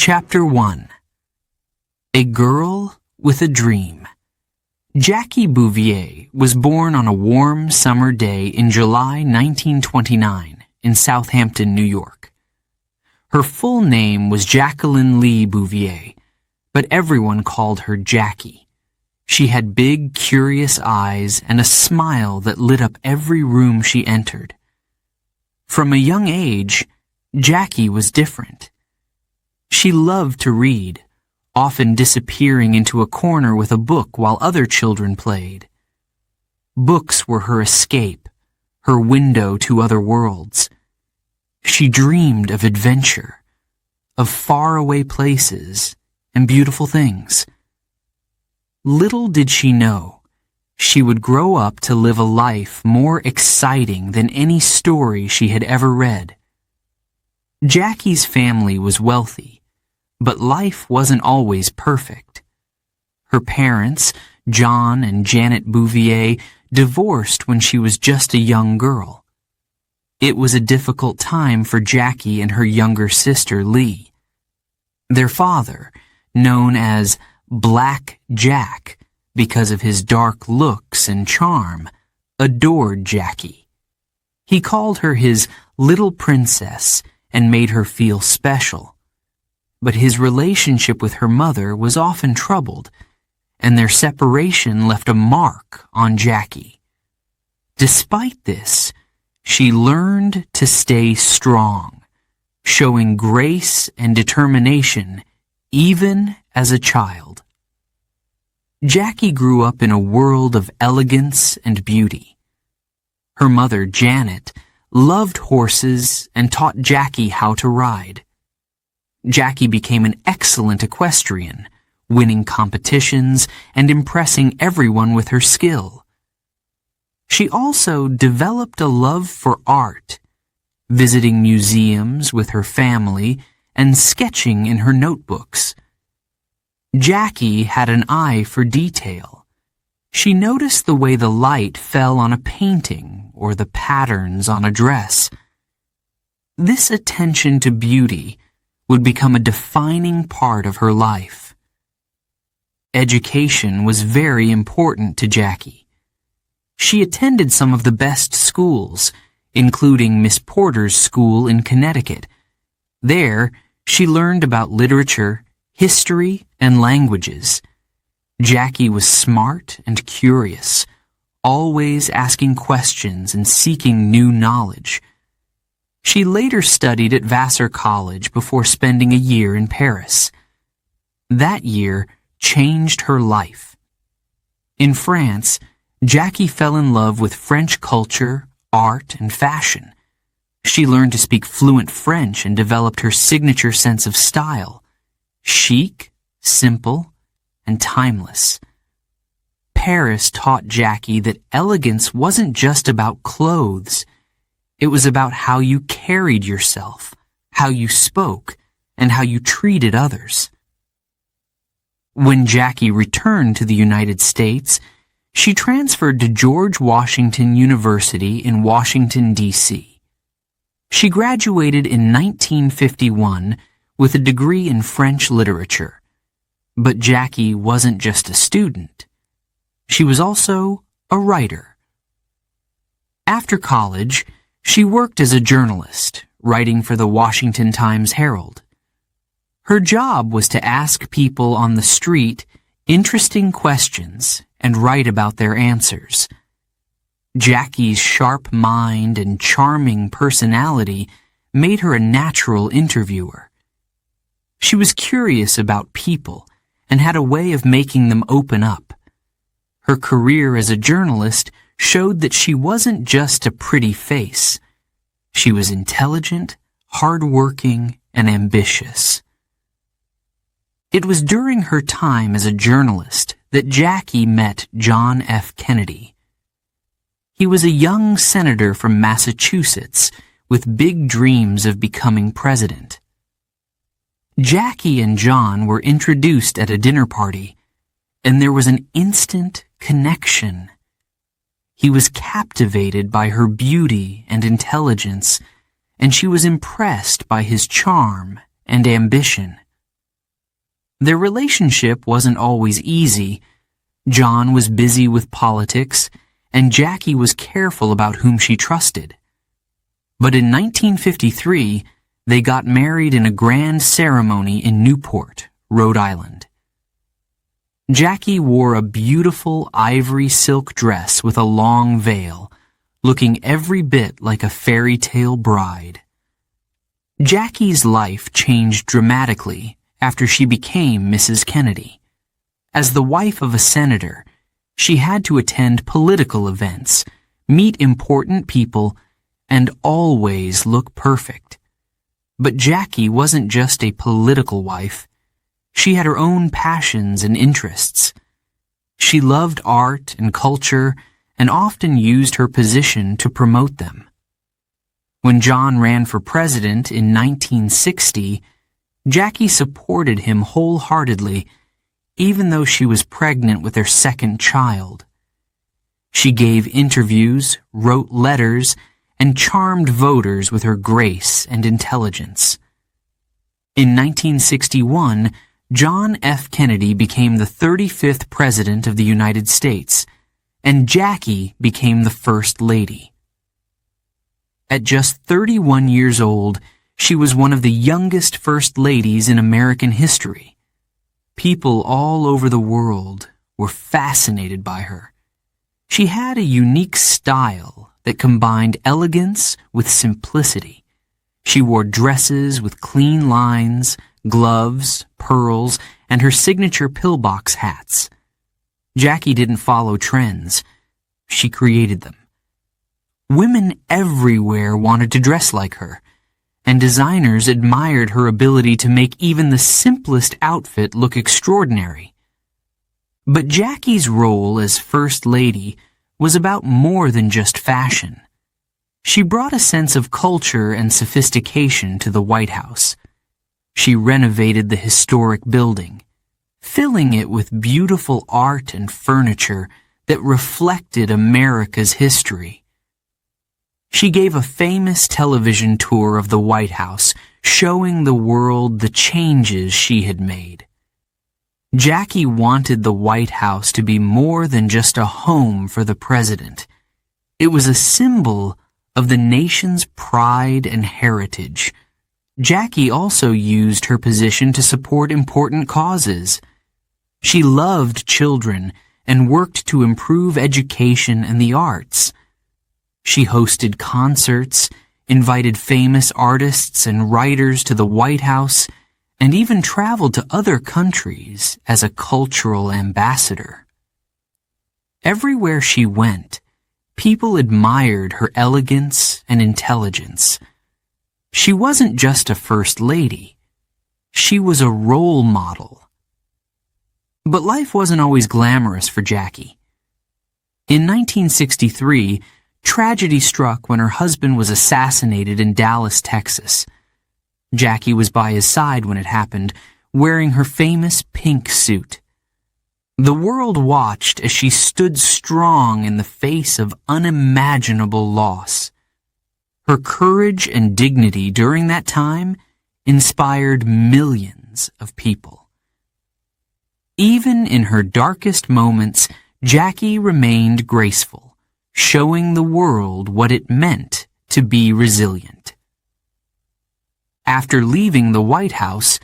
Chapter 1. A Girl with a Dream. Jackie Bouvier was born on a warm summer day in July 1929 in Southampton, New York. Her full name was Jacqueline Lee Bouvier, but everyone called her Jackie. She had big, curious eyes and a smile that lit up every room she entered. From a young age, Jackie was different. She loved to read, often disappearing into a corner with a book while other children played. Books were her escape, her window to other worlds. She dreamed of adventure, of faraway places and beautiful things. Little did she know, she would grow up to live a life more exciting than any story she had ever read. Jackie's family was wealthy, but life wasn't always perfect. Her parents, John and Janet Bouvier, divorced when she was just a young girl. It was a difficult time for Jackie and her younger sister, Lee. Their father, known as Black Jack because of his dark looks and charm, adored Jackie. He called her his little princess and made her feel special. But his relationship with her mother was often troubled, and their separation left a mark on Jackie. Despite this, she learned to stay strong, showing grace and determination even as a child. Jackie grew up in a world of elegance and beauty. Her mother, Janet, loved horses and taught Jackie how to ride. Jackie became an excellent equestrian, winning competitions and impressing everyone with her skill. She also developed a love for art, visiting museums with her family and sketching in her notebooks. Jackie had an eye for detail. She noticed the way the light fell on a painting or the patterns on a dress. This attention to beauty would become a defining part of her life. Education was very important to Jackie. She attended some of the best schools, including Miss Porter's school in Connecticut. There, she learned about literature, history, and languages. Jackie was smart and curious, always asking questions and seeking new knowledge. She later studied at Vassar College before spending a year in Paris. That year changed her life. In France, Jackie fell in love with French culture, art, and fashion. She learned to speak fluent French and developed her signature sense of style, chic, simple, and timeless. Paris taught Jackie that elegance wasn't just about clothes. It was about how you carried yourself, how you spoke, and how you treated others. When Jackie returned to the United States, she transferred to George Washington University in Washington, D.C. She graduated in 1951 with a degree in French literature. But Jackie wasn't just a student. She was also a writer. After college, she worked as a journalist, writing for the Washington Times-Herald. Her job was to ask people on the street interesting questions and write about their answers. Jackie's sharp mind and charming personality made her a natural interviewer. She was curious about people and had a way of making them open up. Her career as a journalist showed that she wasn't just a pretty face. She was intelligent, hardworking, and ambitious. It was during her time as a journalist that Jackie met John F. Kennedy. He was a young senator from Massachusetts with big dreams of becoming president. Jackie and John were introduced at a dinner party, and there was an instant connection. He was captivated by her beauty and intelligence, and she was impressed by his charm and ambition. Their relationship wasn't always easy. John was busy with politics, and Jackie was careful about whom she trusted. But in 1953, they got married in a grand ceremony in Newport, Rhode Island. Jackie wore a beautiful ivory silk dress with a long veil, looking every bit like a fairy tale bride. Jackie's life changed dramatically after she became Mrs. Kennedy. As the wife of a senator, she had to attend political events, meet important people, and always look perfect. But Jackie wasn't just a political wife. She had her own passions and interests. She loved art and culture and often used her position to promote them. When John ran for president in 1960, Jackie supported him wholeheartedly, even though she was pregnant with their second child. She gave interviews, wrote letters, and charmed voters with her grace and intelligence. In 1961, John F. Kennedy became the 35th President of the United States, and Jackie became the First Lady. At just 31 years old, she was one of the youngest First Ladies in American history. People all over the world were fascinated by her. She had a unique style that combined elegance with simplicity. She wore dresses with clean lines, gloves, pearls, and her signature pillbox hats. Jackie didn't follow trends. She created them. Women everywhere wanted to dress like her, and designers admired her ability to make even the simplest outfit look extraordinary. But Jackie's role as First Lady was about more than just fashion. She brought a sense of culture and sophistication to the White House. She renovated the historic building, filling it with beautiful art and furniture that reflected America's history. She gave a famous television tour of the White House, showing the world the changes she had made. Jackie wanted the White House to be more than just a home for the president. It was a symbol of the nation's pride and heritage. Jackie also used her position to support important causes. She loved children and worked to improve education and the arts. She hosted concerts, invited famous artists and writers to the White House, and even traveled to other countries as a cultural ambassador. Everywhere she went, people admired her elegance and intelligence. She wasn't just a first lady. She was a role model. But life wasn't always glamorous for Jackie. In 1963, tragedy struck when her husband was assassinated in Dallas, Texas. Jackie was by his side when it happened, wearing her famous pink suit. The world watched as she stood strong in the face of unimaginable loss. Her courage and dignity during that time inspired millions of people. Even in her darkest moments, Jackie remained graceful, showing the world what it meant to be resilient. After leaving the White House,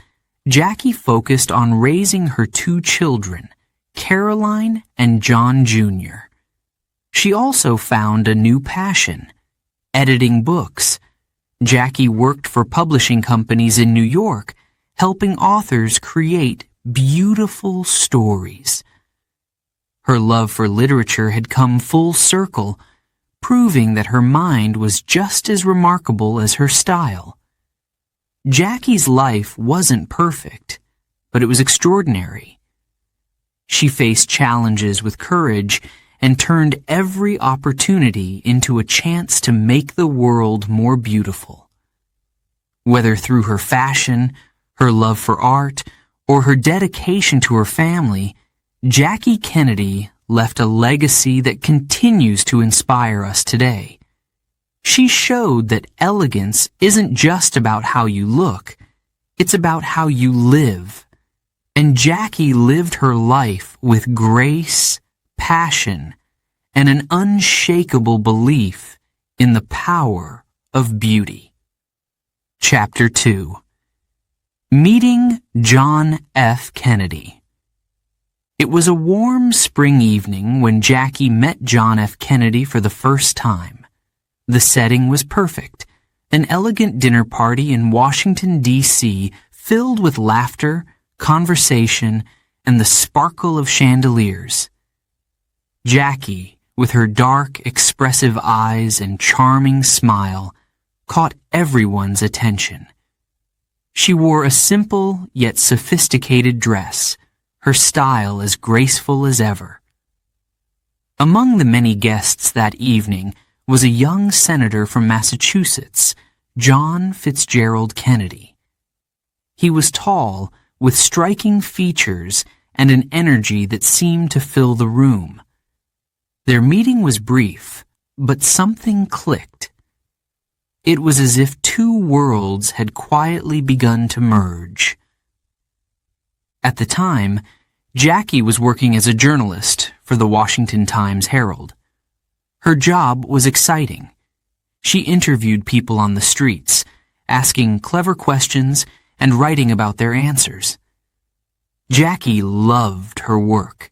Jackie focused on raising her two children, Caroline and John Jr. She also found a new passion, editing books. Jackie worked for publishing companies in New York, helping authors create beautiful stories. Her love for literature had come full circle, proving that her mind was just as remarkable as her style. Jackie's life wasn't perfect, but it was extraordinary. She faced challenges with courage and turned every opportunity into a chance to make the world more beautiful. Whether through her fashion, her love for art, or her dedication to her family, Jackie Kennedy left a legacy that continues to inspire us today. She showed that elegance isn't just about how you look, it's about how you live. And and Jackie lived her life with grace, passion, and an unshakable belief in the power of beauty. Chapter 2. Meeting John F. Kennedy. It was a warm spring evening when Jackie met John F. Kennedy for the first time. The setting was perfect, an elegant dinner party in Washington, D.C., filled with laughter, conversation, and the sparkle of chandeliers. Jackie, with her dark, expressive eyes and charming smile, caught everyone's attention. She wore a simple yet sophisticated dress, her style as graceful as ever. Among the many guests that evening was a young senator from Massachusetts, John Fitzgerald Kennedy. He was tall, with striking features and an energy that seemed to fill the room. Their meeting was brief, but something clicked. It was as if two worlds had quietly begun to merge. At the time, Jackie was working as a journalist for the Washington Times-Herald. Her job was exciting. She interviewed people on the streets, asking clever questions and writing about their answers. Jackie loved her work.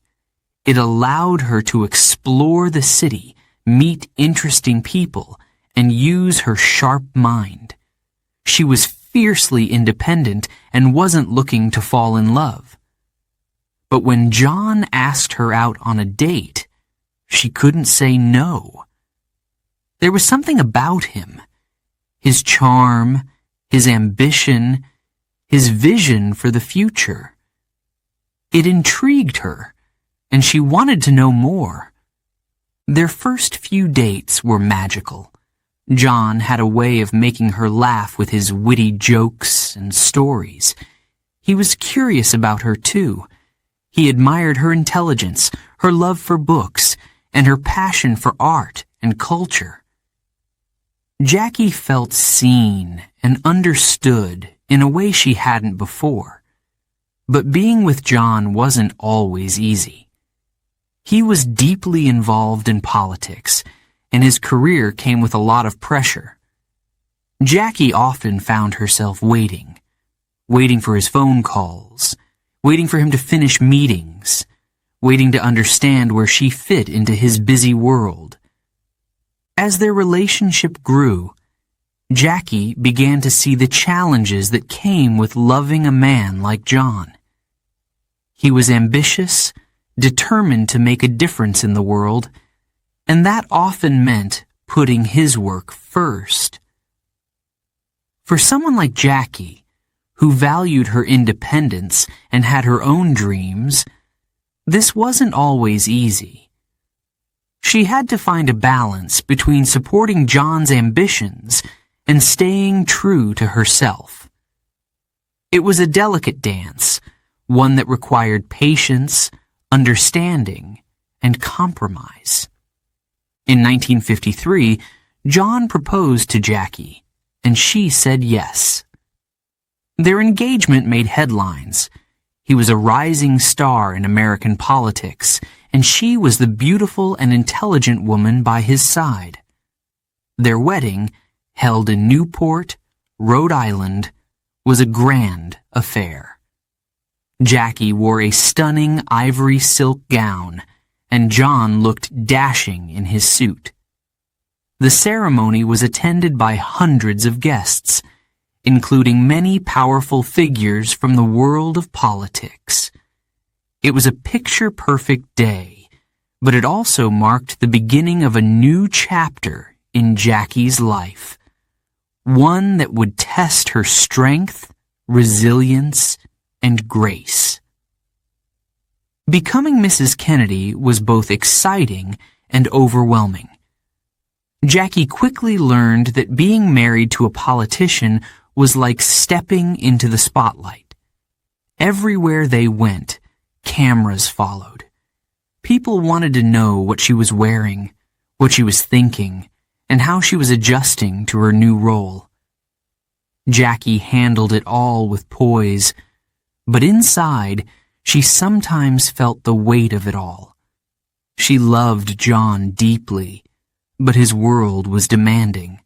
It allowed her to explore the city, meet interesting people, and use her sharp mind. She was fiercely independent and wasn't looking to fall in love. But when John asked her out on a date, she couldn't say no. There was something about him, his charm, his ambition, his vision for the future. It intrigued her, and she wanted to know more. Their first few dates were magical. John had a way of making her laugh with his witty jokes and stories. He was curious about her, too. He admired her intelligence, her love for books, and her passion for art and culture. Jackie felt seen and understood in a way she hadn't before. But being with John wasn't always easy. He was deeply involved in politics, and his career came with a lot of pressure. Jackie often found herself waiting for his phone calls, waiting for him to finish meetings, waiting to understand where she fit into his busy world. As their relationship grew, Jackie began to see the challenges that came with loving a man like John. He was ambitious, determined to make a difference in the world, and that often meant putting his work first. For someone like Jackie, who valued her independence and had her own dreams, this wasn't always easy. She had to find a balance between supporting John's ambitions and staying true to herself. It was a delicate dance, one that required patience, understanding, and compromise. In 1953, John proposed to Jackie, and she said yes. Their engagement made headlines. He was a rising star in American politics, and she was the beautiful and intelligent woman by his side. Their wedding, held in Newport, Rhode Island, was a grand affair. Jackie wore a stunning ivory silk gown, and John looked dashing in his suit. The ceremony was attended by hundreds of guests, including many powerful figures from the world of politics. It was a picture-perfect day, but it also marked the beginning of a new chapter in Jackie's life, one that would test her strength, resilience, and grace. Becoming Mrs. Kennedy was both exciting and overwhelming. Jackie quickly learned that being married to a politician was like stepping into the spotlight. Everywhere they went, cameras followed. People wanted to know what she was wearing, what she was thinking, and how she was adjusting to her new role. Jackie handled it all with poise, but inside, she sometimes felt the weight of it all. She loved John deeply, but his world was demanding,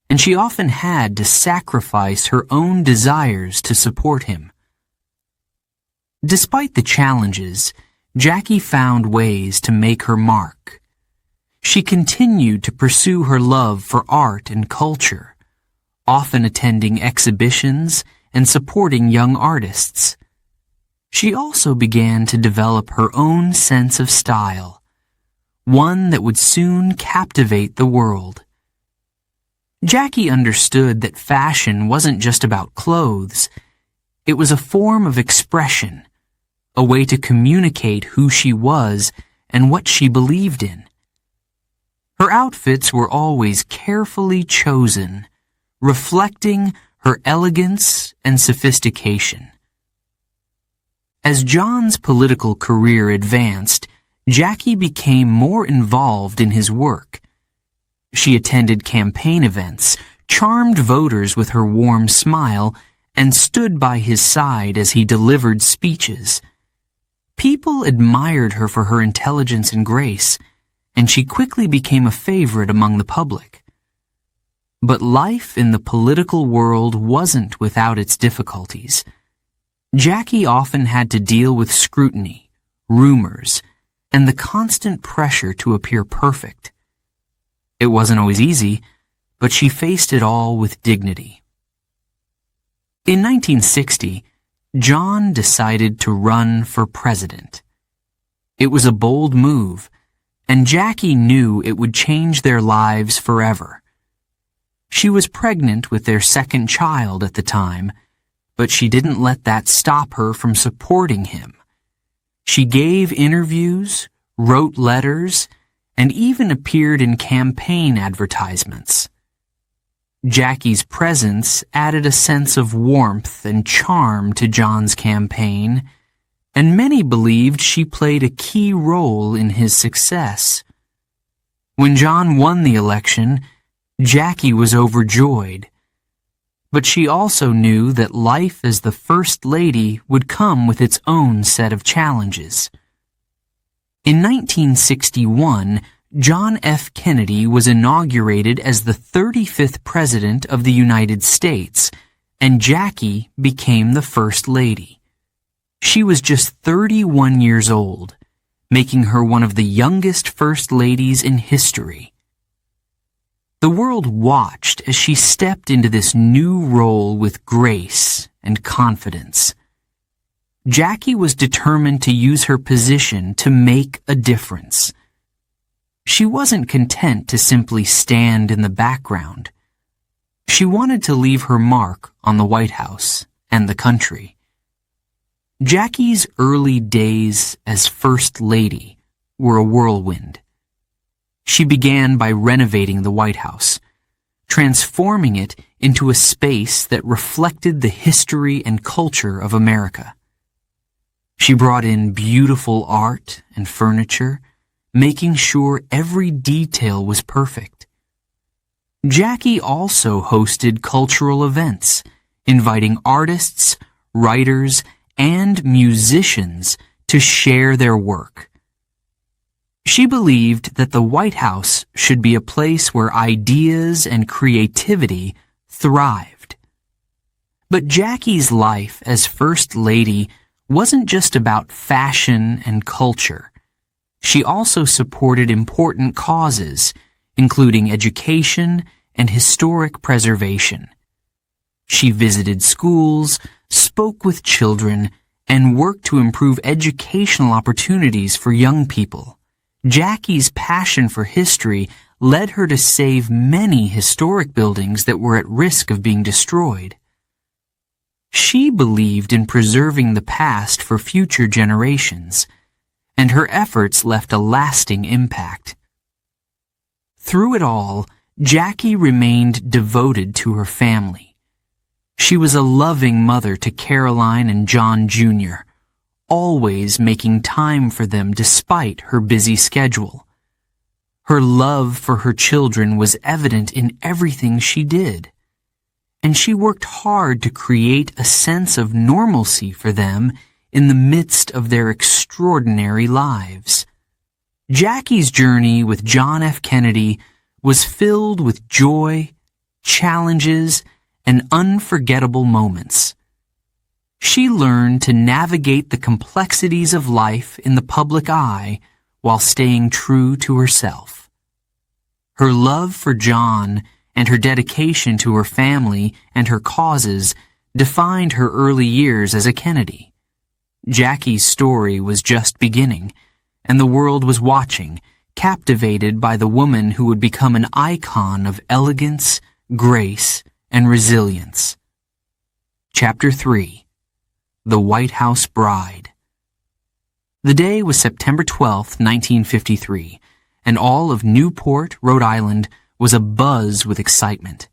and she often had to sacrifice her own desires to support him. Despite the challenges, Jackie found ways to make her mark. She continued to pursue her love for art and culture, often attending exhibitions and supporting young artists. She also began to develop her own sense of style, one that would soon captivate the world. Jackie understood that fashion wasn't just about clothes. It was a form of expression, a way to communicate who she was and what she believed in. Her outfits were always carefully chosen, reflecting her elegance and sophistication. As John's political career advanced, Jackie became more involved in his work. She attended campaign events, charmed voters with her warm smile, and stood by his side as he delivered speeches. People admired her for her intelligence and grace, and she quickly became a favorite among the public. But life in the political world wasn't without its difficulties. Jackie often had to deal with scrutiny, rumors, and the constant pressure to appear perfect. It wasn't always easy, but she faced it all with dignity. In 1960, John decided to run for president. It was a bold move, and Jackie knew it would change their lives forever. She was pregnant with their second child at the time, but she didn't let that stop her from supporting him. She gave interviews, wrote letters, and even appeared in campaign advertisements. Jackie's presence added a sense of warmth and charm to John's campaign, and many believed she played a key role in his success. When John won the election, Jackie was overjoyed, but she also knew that life as the First Lady would come with its own set of challenges. In 1961, John F. Kennedy was inaugurated as the 35th President of the United States, and Jackie became the First Lady. She was just 31 years old, making her one of the youngest First Ladies in history. The world watched as she stepped into this new role with grace and confidence. Jackie was determined to use her position to make a difference. She wasn't content to simply stand in the background. She wanted to leave her mark on the White House and the country. Jackie's early days as First Lady were a whirlwind. She began by renovating the White House, transforming it into a space that reflected the history and culture of America. She brought in beautiful art and furniture, making sure every detail was perfect. Jackie also hosted cultural events, inviting artists, writers, and musicians to share their work. She believed that the White House should be a place where ideas and creativity thrived. But Jackie's life as First Lady wasn't just about fashion and culture. She also supported important causes, including education and historic preservation. She visited schools, spoke with children, and worked to improve educational opportunities for young people. Jackie's passion for history led her to save many historic buildings that were at risk of being destroyed. She believed in preserving the past for future generations, and her efforts left a lasting impact. Through it all, Jackie remained devoted to her family. She was a loving mother to Caroline and John Jr., always making time for them despite her busy schedule. Her love for her children was evident in everything she did, and she worked hard to create a sense of normalcy for them in the midst of their extraordinary lives. Jackie's journey with John F. Kennedy was filled with joy, challenges, and unforgettable moments. She learned to navigate the complexities of life in the public eye while staying true to herself. Her love for John and her dedication to her family and her causes defined her early years as a Kennedy. Jackie's story was just beginning, and the world was watching, captivated by the woman who would become an icon of elegance, grace, and resilience. Chapter 3. The White House Bride. The day was September 12, 1953, and all of Newport, Rhode Island, was abuzz with excitement.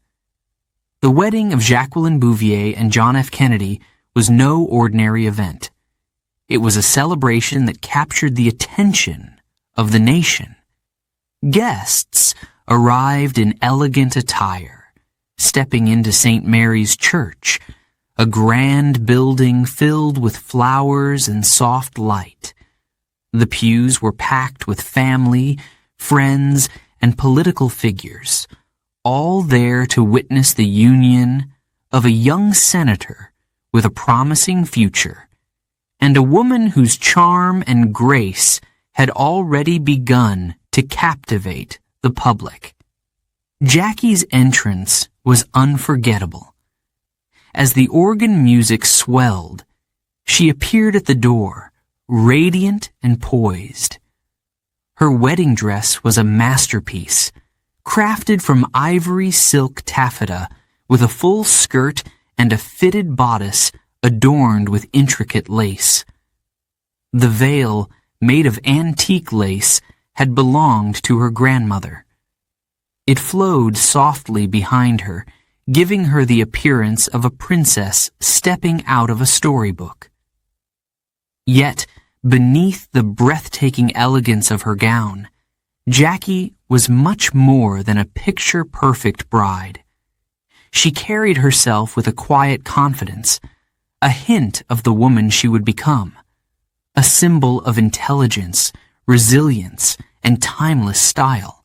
The wedding of Jacqueline Bouvier and John F. Kennedy was no ordinary event. It was a celebration that captured the attention of the nation. Guests arrived in elegant attire, stepping into St. Mary's Church, a grand building filled with flowers and soft light. The pews were packed with family, friends, and political figures, all there to witness the union of a young senator with a promising future and a woman whose charm and grace had already begun to captivate the public. Jackie's entrance was unforgettable. As the organ music swelled, she appeared at the door, radiant and poised. Her wedding dress was a masterpiece, crafted from ivory silk taffeta with a full skirt and a fitted bodice adorned with intricate lace. The veil, made of antique lace, had belonged to her grandmother. It flowed softly behind her, giving her the appearance of a princess stepping out of a storybook. Yet, beneath the breathtaking elegance of her gown, Jackie was much more than a picture-perfect bride. She carried herself with a quiet confidence, a hint of the woman she would become, a symbol of intelligence, resilience, and timeless style.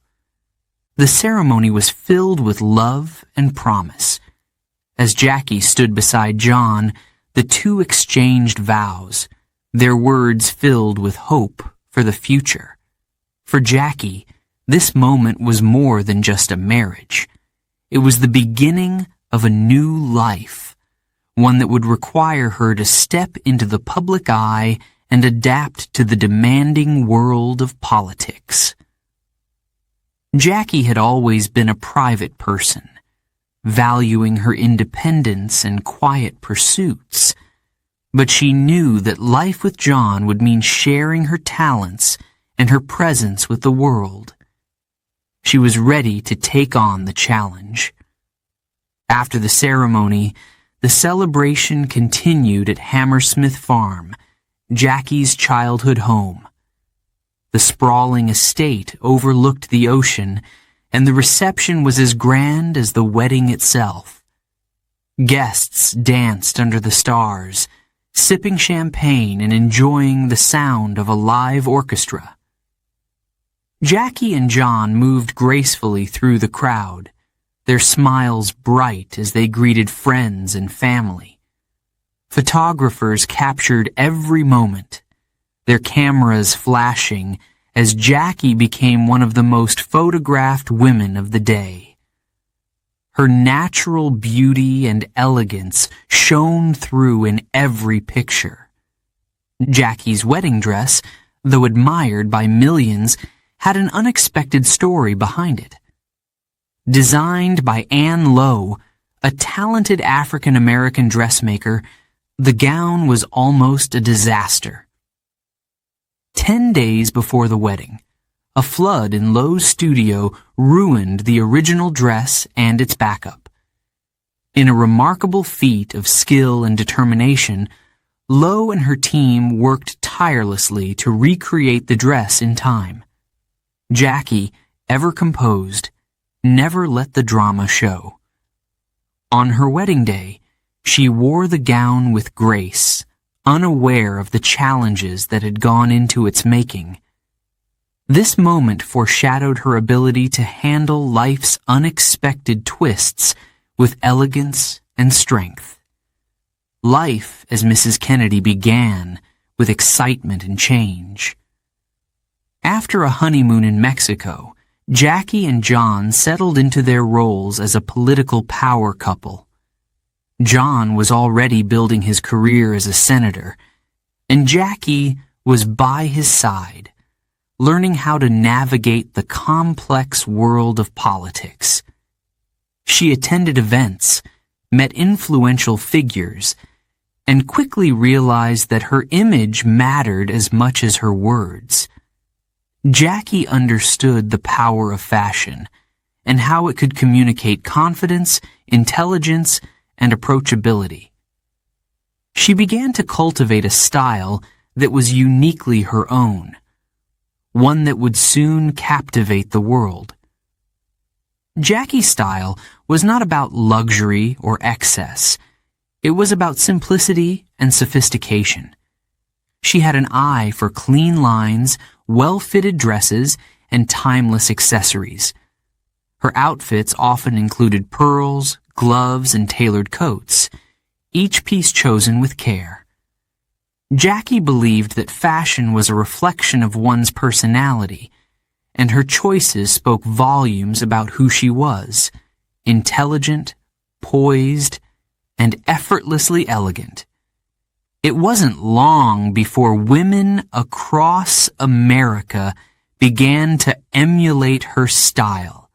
The ceremony was filled with love and promise. As Jackie stood beside John, the two exchanged vows, their words filled with hope for the future. For Jackie, this moment was more than just a marriage. It was the beginning of a new life, one that would require her to step into the public eye and adapt to the demanding world of politics. Jackie had always been a private person, valuing her independence and quiet pursuits, but she knew that life with John would mean sharing her talents and her presence with the world. She was ready to take on the challenge. After the ceremony, the celebration continued at Hammersmith Farm, Jackie's childhood home. The sprawling estate overlooked the ocean, and the reception was as grand as the wedding itself. Guests danced under the stars, sipping champagne and enjoying the sound of a live orchestra. Jackie and John moved gracefully through the crowd, their smiles bright as they greeted friends and family. Photographers captured every moment, their cameras flashing as Jackie became one of the most photographed women of the day. Her natural beauty and elegance shone through in every picture. Jackie's wedding dress, though admired by millions, had an unexpected story behind it. Designed by Anne Lowe, a talented African-American dressmaker, the gown was almost a disaster. 10 days before the wedding, a flood in Lowe's studio ruined the original dress and its backup. In a remarkable feat of skill and determination, Lowe and her team worked tirelessly to recreate the dress in time. Jackie, ever composed, never let the drama show. On her wedding day, she wore the gown with grace, unaware of the challenges that had gone into its making. This moment foreshadowed her ability to handle life's unexpected twists with elegance and strength. Life, as Mrs. Kennedy began, with excitement and change. After a honeymoon in Mexico, Jackie and John settled into their roles as a political power couple. John was already building his career as a senator, and Jackie was by his side, learning how to navigate the complex world of politics. She attended events, met influential figures, and quickly realized that her image mattered as much as her words. Jackie understood the power of fashion and how it could communicate confidence, intelligence, and approachability. She began to cultivate a style that was uniquely her own, one that would soon captivate the world. Jackie's style was not about luxury or excess. It was about simplicity and sophistication. She had an eye for clean lines, well-fitted dresses, and timeless accessories. Her outfits often included pearls, gloves, and tailored coats, each piece chosen with care. Jackie believed that fashion was a reflection of one's personality, and her choices spoke volumes about who she was: intelligent, poised, and effortlessly elegant. It wasn't long before women across America began to emulate her style,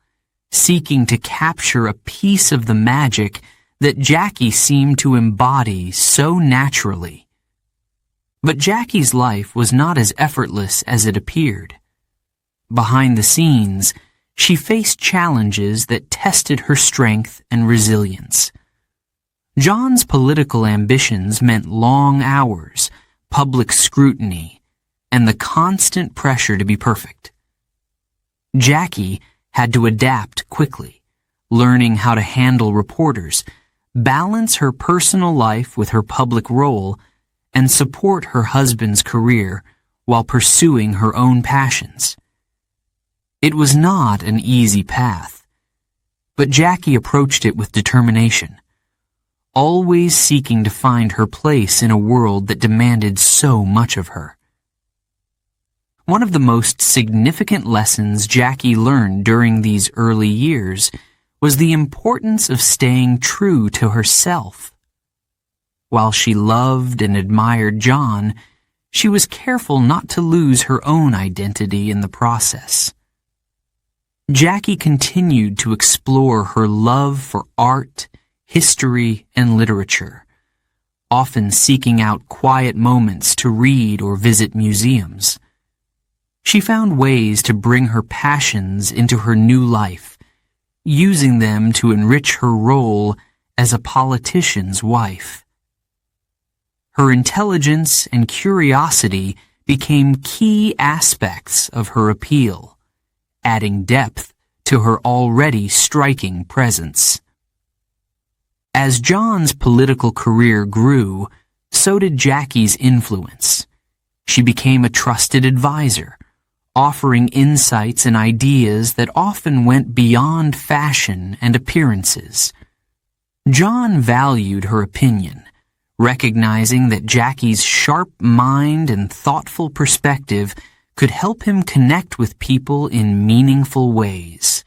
seeking to capture a piece of the magic that Jackie seemed to embody so naturally. But Jackie's life was not as effortless as it appeared. Behind the scenes, she faced challenges that tested her strength and resilience. John's political ambitions meant long hours, public scrutiny, and the constant pressure to be perfect. Jackie had to adapt quickly, learning how to handle reporters, balance her personal life with her public role, and support her husband's career while pursuing her own passions. It was not an easy path, but Jackie approached it with determination, always seeking to find her place in a world that demanded so much of her. One of the most significant lessons Jackie learned during these early years was the importance of staying true to herself. While she loved and admired John, she was careful not to lose her own identity in the process. Jackie continued to explore her love for art, history, and literature, often seeking out quiet moments to read or visit museums. She found ways to bring her passions into her new life, using them to enrich her role as a politician's wife. Her intelligence and curiosity became key aspects of her appeal, adding depth to her already striking presence. As John's political career grew, so did Jackie's influence. She became a trusted advisor, offering insights and ideas that often went beyond fashion and appearances. John valued her opinion, recognizing that Jackie's sharp mind and thoughtful perspective could help him connect with people in meaningful ways.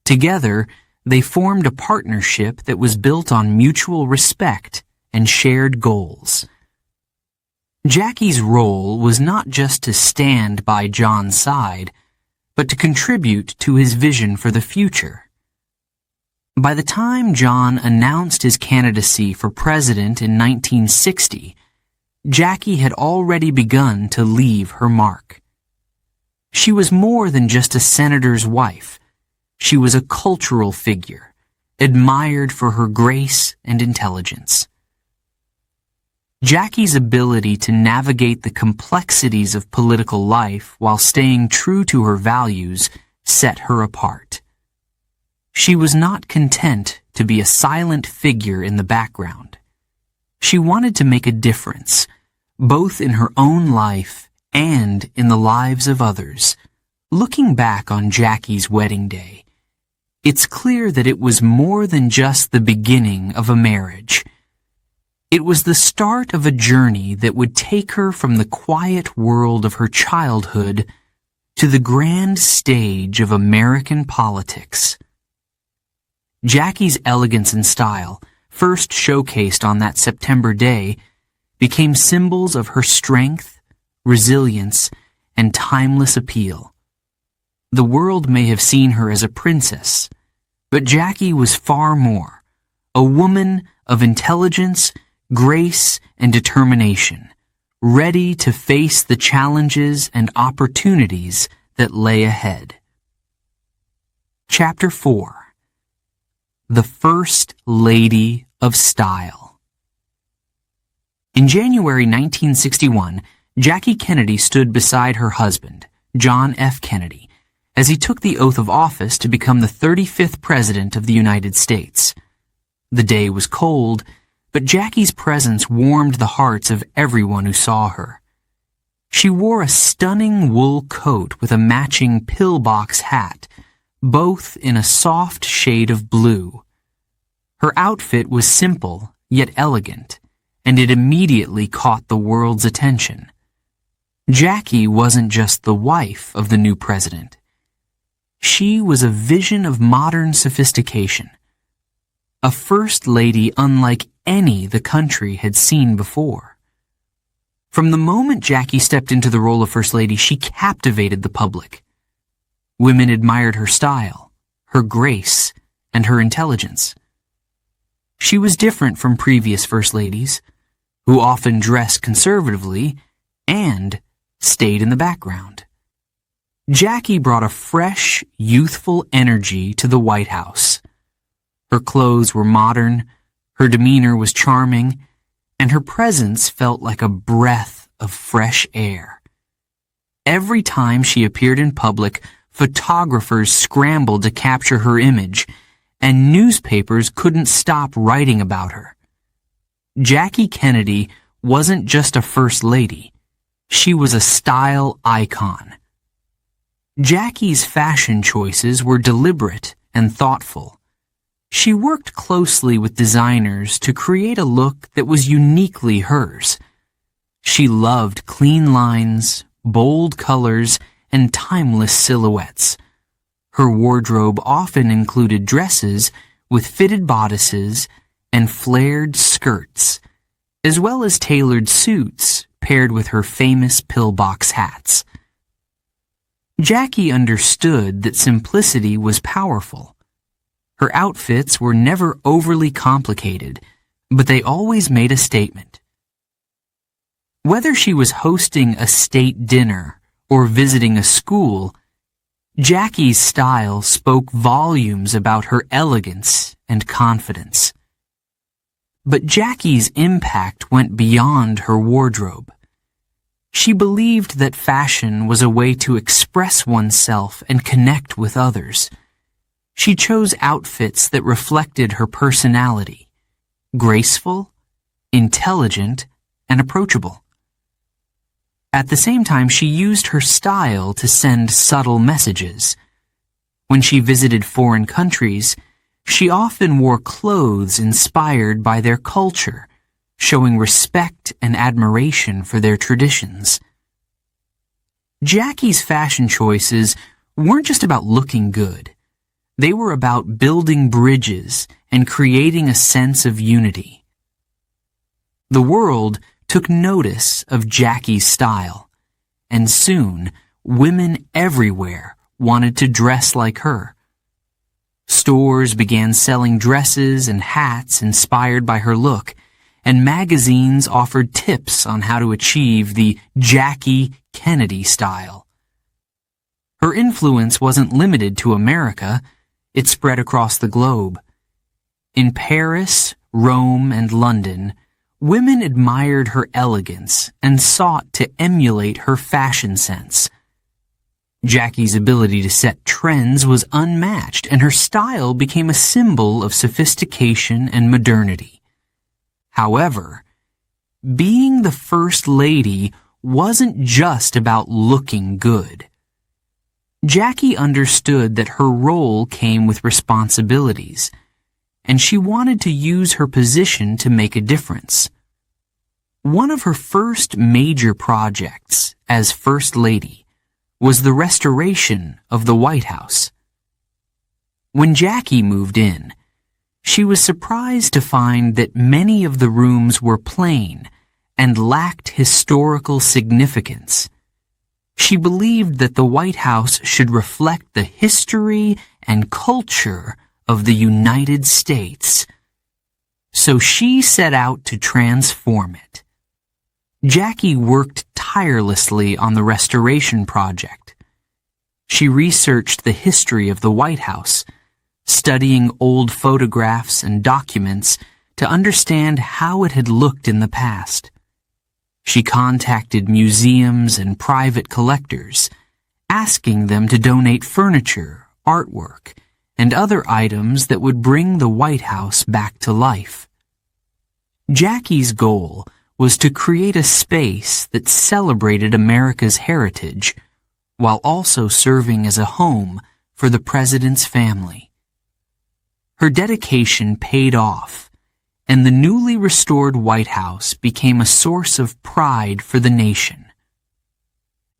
Together, they formed a partnership that was built on mutual respect and shared goals. Jackie's role was not just to stand by John's side, but to contribute to his vision for the future. By the time John announced his candidacy for president in 1960, Jackie had already begun to leave her mark. She was more than just a senator's wife. She was a cultural figure, admired for her grace and intelligence. Jackie's ability to navigate the complexities of political life while staying true to her values set her apart. She was not content to be a silent figure in the background. She wanted to make a difference, both in her own life and in the lives of others. Looking back on Jackie's wedding day, it's clear that it was more than just the beginning of a marriage. It was the start of a journey that would take her from the quiet world of her childhood to the grand stage of American politics. Jackie's elegance and style, first showcased on that September day, became symbols of her strength, resilience, and timeless appeal. The world may have seen her as a princess, but Jackie was far more, a woman of intelligence, grace, and determination, ready to face the challenges and opportunities that lay ahead. Chapter 4. The First Lady of Style. In January 1961, Jackie Kennedy stood beside her husband, John F. Kennedy, as he took the oath of office to become the 35th President of the United States. The day was cold, but Jackie's presence warmed the hearts of everyone who saw her. She wore a stunning wool coat with a matching pillbox hat, both in a soft shade of blue. Her outfit was simple yet elegant, and it immediately caught the world's attention. Jackie wasn't just the wife of the new president. She was a vision of modern sophistication, a first lady unlike any the country had seen before. From the moment Jackie stepped into the role of First Lady, she captivated the public. Women admired her style, her grace, and her intelligence. She was different from previous First Ladies, who often dressed conservatively and stayed in the background. Jackie brought a fresh, youthful energy to the White House. Her clothes were modern, her demeanor was charming, and her presence felt like a breath of fresh air. Every time she appeared in public, photographers scrambled to capture her image, and newspapers couldn't stop writing about her. Jackie Kennedy wasn't just a first lady. She was a style icon. Jackie's fashion choices were deliberate and thoughtful. She worked closely with designers to create a look that was uniquely hers. She loved clean lines, bold colors, and timeless silhouettes. Her wardrobe often included dresses with fitted bodices and flared skirts, as well as tailored suits paired with her famous pillbox hats. Jackie understood that simplicity was powerful. Her outfits were never overly complicated, but they always made a statement. Whether she was hosting a state dinner or visiting a school, Jackie's style spoke volumes about her elegance and confidence. But Jackie's impact went beyond her wardrobe. She believed that fashion was a way to express oneself and connect with others. She chose outfits that reflected her personality, graceful, intelligent, and approachable. At the same time, she used her style to send subtle messages. When she visited foreign countries, she often wore clothes inspired by their culture, showing respect and admiration for their traditions. Jackie's fashion choices weren't just about looking good. They were about building bridges and creating a sense of unity. The world took notice of Jackie's style, and soon women everywhere wanted to dress like her. Stores began selling dresses and hats inspired by her look, and magazines offered tips on how to achieve the Jackie Kennedy style. Her influence wasn't limited to America. It spread across the globe. In Paris, Rome, and London, women admired her elegance and sought to emulate her fashion sense. Jackie's ability to set trends was unmatched, and her style became a symbol of sophistication and modernity. However, being the First Lady wasn't just about looking good. Jackie understood that her role came with responsibilities, and she wanted to use her position to make a difference. One of her first major projects as First Lady was the restoration of the White House. When Jackie moved in, she was surprised to find that many of the rooms were plain and lacked historical significance. She believed that the White House should reflect the history and culture of the United States. So she set out to transform it. Jackie worked tirelessly on the restoration project. She researched the history of the White House, studying old photographs and documents to understand how it had looked in the past. She contacted museums and private collectors, asking them to donate furniture, artwork, and other items that would bring the White House back to life. Jackie's goal was to create a space that celebrated America's heritage while also serving as a home for the president's family. Her dedication paid off, and the newly restored White House became a source of pride for the nation.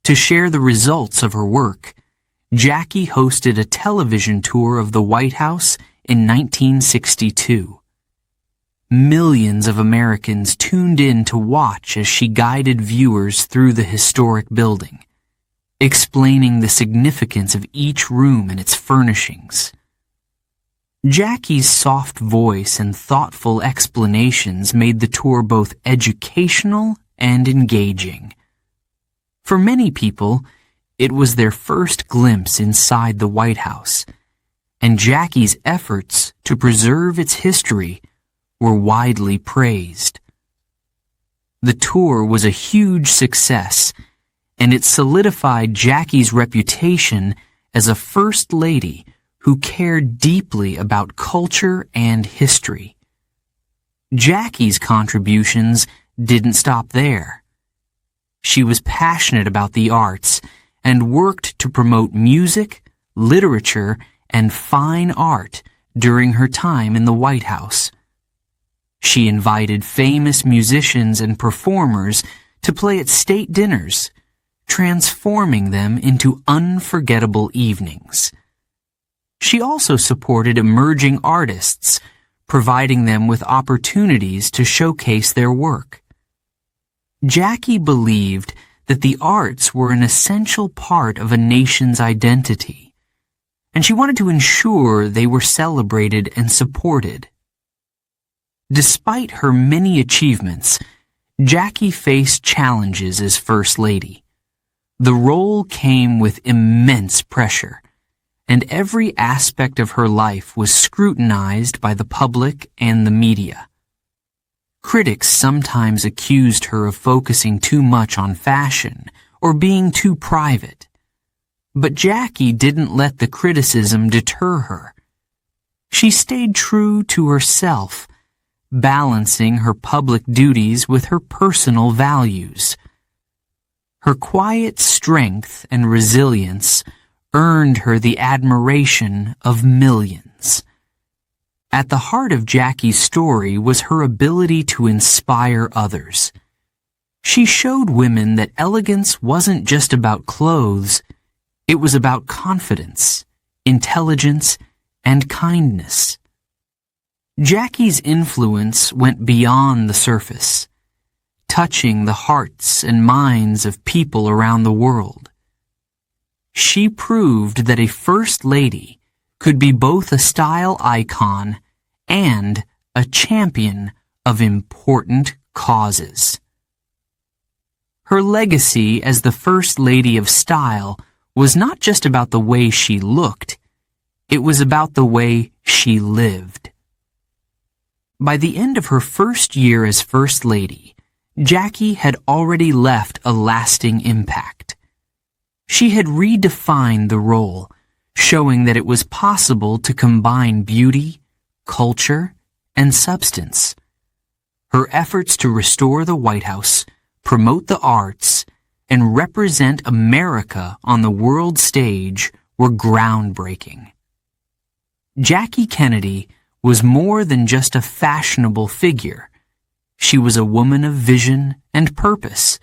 To share the results of her work, Jackie hosted a television tour of the White House in 1962. Millions of Americans tuned in to watch as she guided viewers through the historic building, explaining the significance of each room and its furnishings. Jackie's soft voice and thoughtful explanations made the tour both educational and engaging. For many people, it was their first glimpse inside the White House, and Jackie's efforts to preserve its history were widely praised. The tour was a huge success, and it solidified Jackie's reputation as a First Lady who cared deeply about culture and history. Jackie's contributions didn't stop there. She was passionate about the arts and worked to promote music, literature, and fine art during her time in the White House. She invited famous musicians and performers to play at state dinners, transforming them into unforgettable evenings. She also supported emerging artists, providing them with opportunities to showcase their work. Jackie believed that the arts were an essential part of a nation's identity, and she wanted to ensure they were celebrated and supported. Despite her many achievements, Jackie faced challenges as First Lady. The role came with immense pressure, and every aspect of her life was scrutinized by the public and the media. Critics sometimes accused her of focusing too much on fashion or being too private. But Jackie didn't let the criticism deter her. She stayed true to herself, balancing her public duties with her personal values. Her quiet strength and resilience earned her the admiration of millions. At the heart of Jackie's story was her ability to inspire others. She showed women that elegance wasn't just about clothes, it was about confidence, intelligence, and kindness. Jackie's influence went beyond the surface, touching the hearts and minds of people around the world. She proved that a First Lady could be both a style icon and a champion of important causes. Her legacy as the First Lady of Style was not just about the way she looked, it was about the way she lived. By the end of her first year as First Lady, Jackie had already left a lasting impact. She had redefined the role, showing that it was possible to combine beauty, culture, and substance. Her efforts to restore the White House, promote the arts, and represent America on the world stage were groundbreaking. Jackie Kennedy was more than just a fashionable figure. She was a woman of vision and purpose,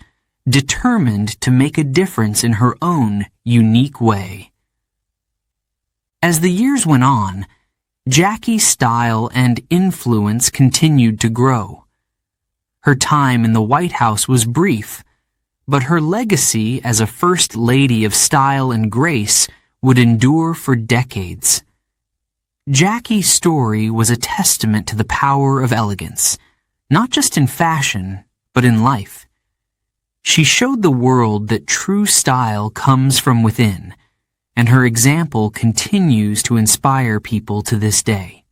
determined to make a difference in her own unique way. As the years went on, Jackie's style and influence continued to grow. Her time in the White House was brief, but her legacy as a First Lady of style and grace would endure for decades. Jackie's story was a testament to the power of elegance, not just in fashion, but in life. She showed the world that true style comes from within, and her example continues to inspire people to this day.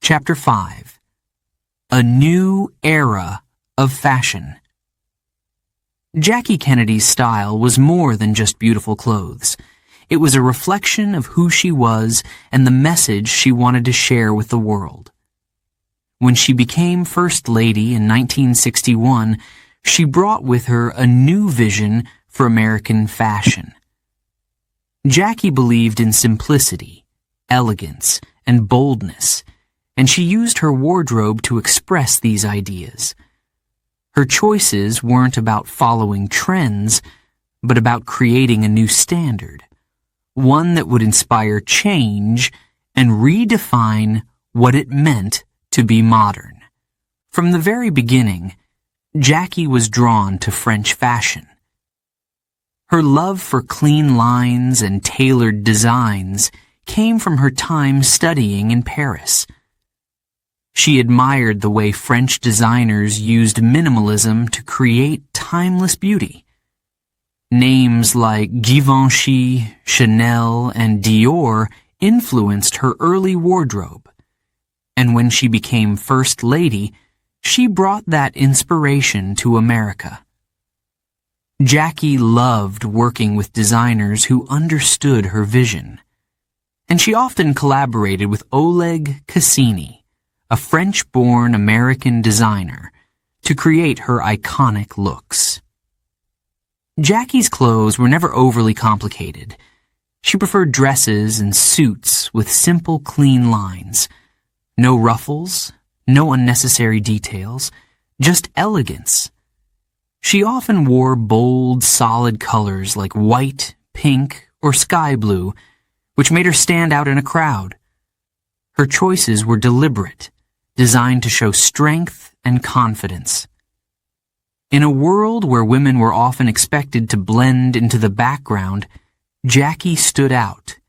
Chapter 5. A New Era of Fashion. Jackie Kennedy's style was more than just beautiful clothes. It was a reflection of who she was and the message she wanted to share with the world. When she became First Lady in 1961, she brought with her a new vision for American fashion. Jackie believed in simplicity, elegance, and boldness, and she used her wardrobe to express these ideas. Her choices weren't about following trends, but about creating a new standard, one that would inspire change and redefine what it meant to be modern. From the very beginning, Jackie was drawn to French fashion. Her love for clean lines and tailored designs came from her time studying in Paris. She admired the way French designers used minimalism to create timeless beauty. Names like Givenchy, Chanel, and Dior influenced her early wardrobe. And when she became First Lady, she brought that inspiration to America. Jackie loved working with designers who understood her vision, and she often collaborated with Oleg Cassini, a French-born American designer, to create her iconic looks. Jackie's clothes were never overly complicated. She preferred dresses and suits with simple, clean lines. No ruffles, no unnecessary details, just elegance. She often wore bold, solid colors like white, pink, or sky blue, which made her stand out in a crowd. Her choices were deliberate, designed to show strength and confidence. In a world where women were often expected to blend into the background, Jackie stood out,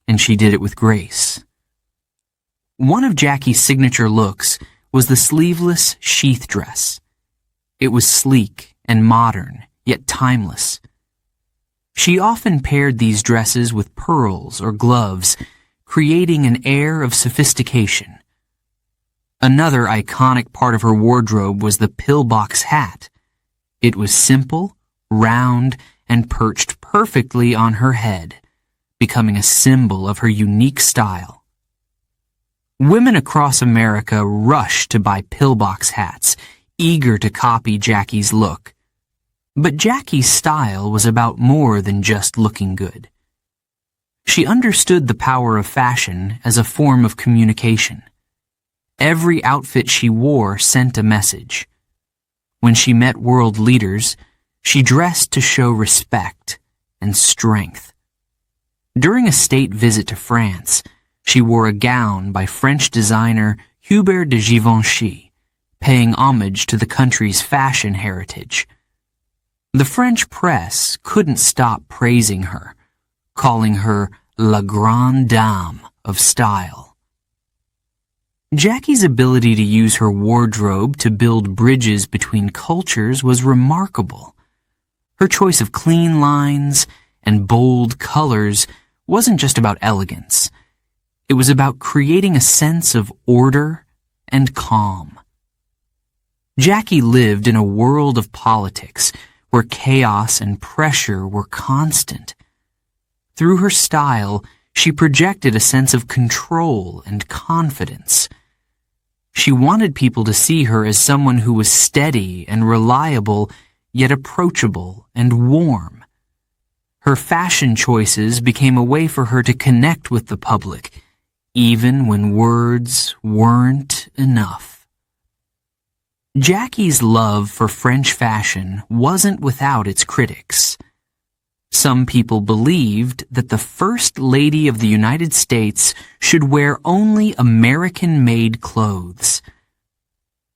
and she did it with grace. One of Jackie's signature looks was the sleeveless sheath dress. It was sleek and modern, yet timeless. She often paired these dresses with pearls or gloves, creating an air of sophistication. Another iconic part of her wardrobe was the pillbox hat. It was simple, round, and perched perfectly on her head, becoming a symbol of her unique style. Women across America rushed to buy pillbox hats, eager to copy Jackie's look. But Jackie's style was about more than just looking good. She understood the power of fashion as a form of communication. Every outfit she wore sent a message. When she met world leaders, she dressed to show respect and strength. During a state visit to France, she wore a gown by French designer Hubert de Givenchy, paying homage to the country's fashion heritage. The French press couldn't stop praising her, calling her La Grande Dame of Style. Jackie's ability to use her wardrobe to build bridges between cultures was remarkable. Her choice of clean lines and bold colors wasn't just about elegance. It was about creating a sense of order and calm. Jackie lived in a world of politics where chaos and pressure were constant. Through her style, she projected a sense of control and confidence. She wanted people to see her as someone who was steady and reliable, yet approachable and warm. Her fashion choices became a way for her to connect with the public, even when words weren't enough. Jackie's love for French fashion wasn't without its critics. Some people believed that the First Lady of the United States should wear only American-made clothes.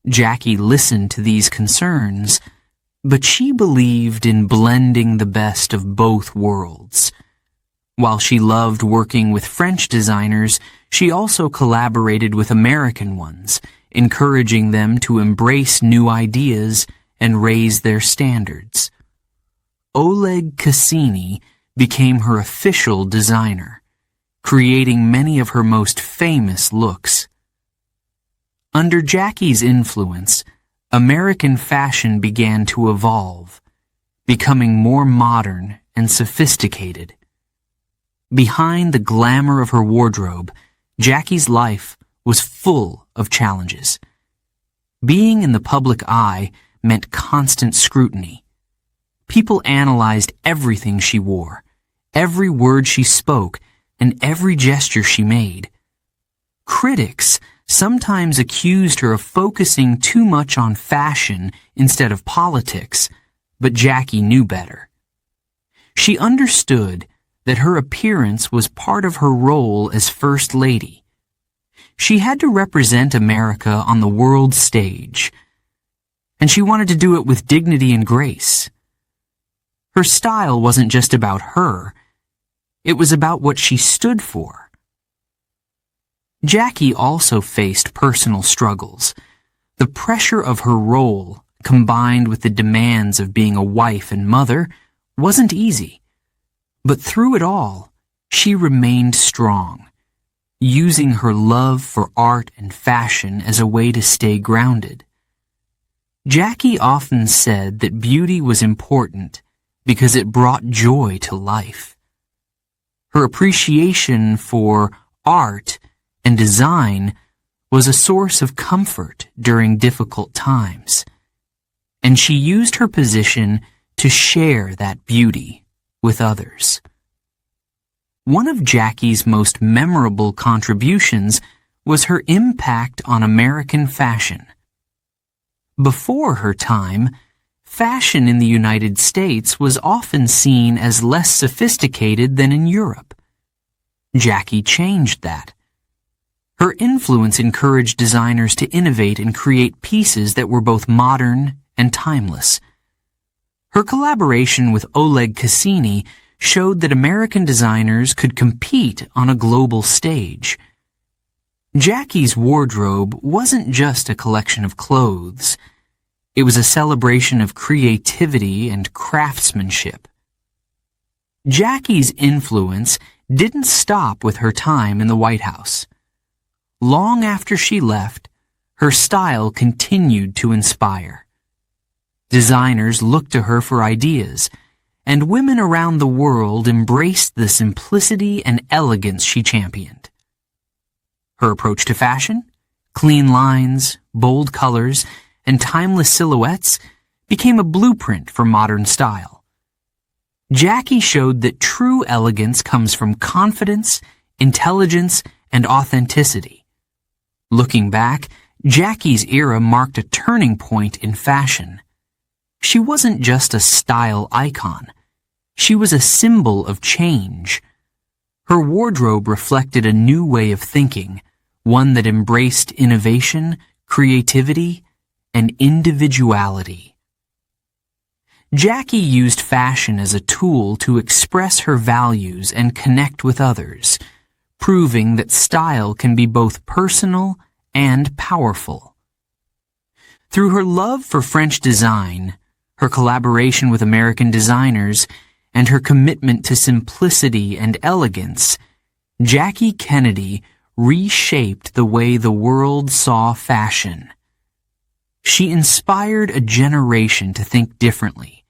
Jackie listened to these concerns, but she believed in blending the best of both worlds. While she loved working with French designers, she also collaborated with American ones, encouraging them to embrace new ideas and raise their standards. Oleg Cassini became her official designer, creating many of her most famous looks. Under Jackie's influence, American fashion began to evolve, becoming more modern and sophisticated. Behind the glamour of her wardrobe, Jackie's life was full of challenges. Being in the public eye meant constant scrutiny. People analyzed everything she wore, every word she spoke, and every gesture she made. Critics sometimes accused her of focusing too much on fashion instead of politics, but Jackie knew better. She understood that her appearance was part of her role as First Lady. She had to represent America on the world stage, and she wanted to do it with dignity and grace. Her style wasn't just about her, it was about what she stood for. Jackie also faced personal struggles. The pressure of her role, combined with the demands of being a wife and mother, wasn't easy. But through it all, she remained strong, using her love for art and fashion as a way to stay grounded. Jackie often said that beauty was important because it brought joy to life. Her appreciation for art and design was a source of comfort during difficult times, and she used her position to share that beauty with others. One of Jackie's most memorable contributions was her impact on American fashion. Before her time, fashion in the United States was often seen as less sophisticated than in Europe. Jackie changed that. Her influence encouraged designers to innovate and create pieces that were both modern and timeless. Her collaboration with Oleg Cassini showed that American designers could compete on a global stage. Jackie's wardrobe wasn't just a collection of clothes. It was a celebration of creativity and craftsmanship. Jackie's influence didn't stop with her time in the White House. Long after she left, her style continued to inspire. Designers looked to her for ideas, and women around the world embraced the simplicity and elegance she championed. Her approach to fashion, clean lines, bold colors, and timeless silhouettes became a blueprint for modern style. Jackie showed that true elegance comes from confidence, intelligence, and authenticity. Looking back, Jackie's era marked a turning point in fashion. She wasn't just a style icon. She was a symbol of change. Her wardrobe reflected a new way of thinking, one that embraced innovation, creativity, and individuality. Jackie used fashion as a tool to express her values and connect with others, proving that style can be both personal and powerful. Through her love for French design, her collaboration with American designers, and her commitment to simplicity and elegance, Jackie Kennedy reshaped the way the world saw fashion. She inspired a generation to think differently,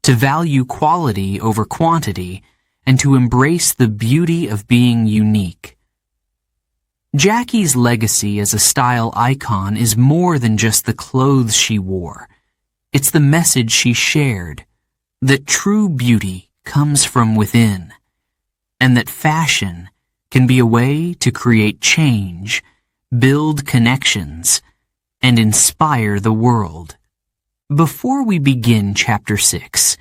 to value quality over quantity, and to embrace the beauty of being unique. Jackie's legacy as a style icon is more than just the clothes she wore. It's the message she shared, that true beauty comes from within, and that fashion can be a way to create change, build connections, and inspire the world. Before we begin Chapter 6,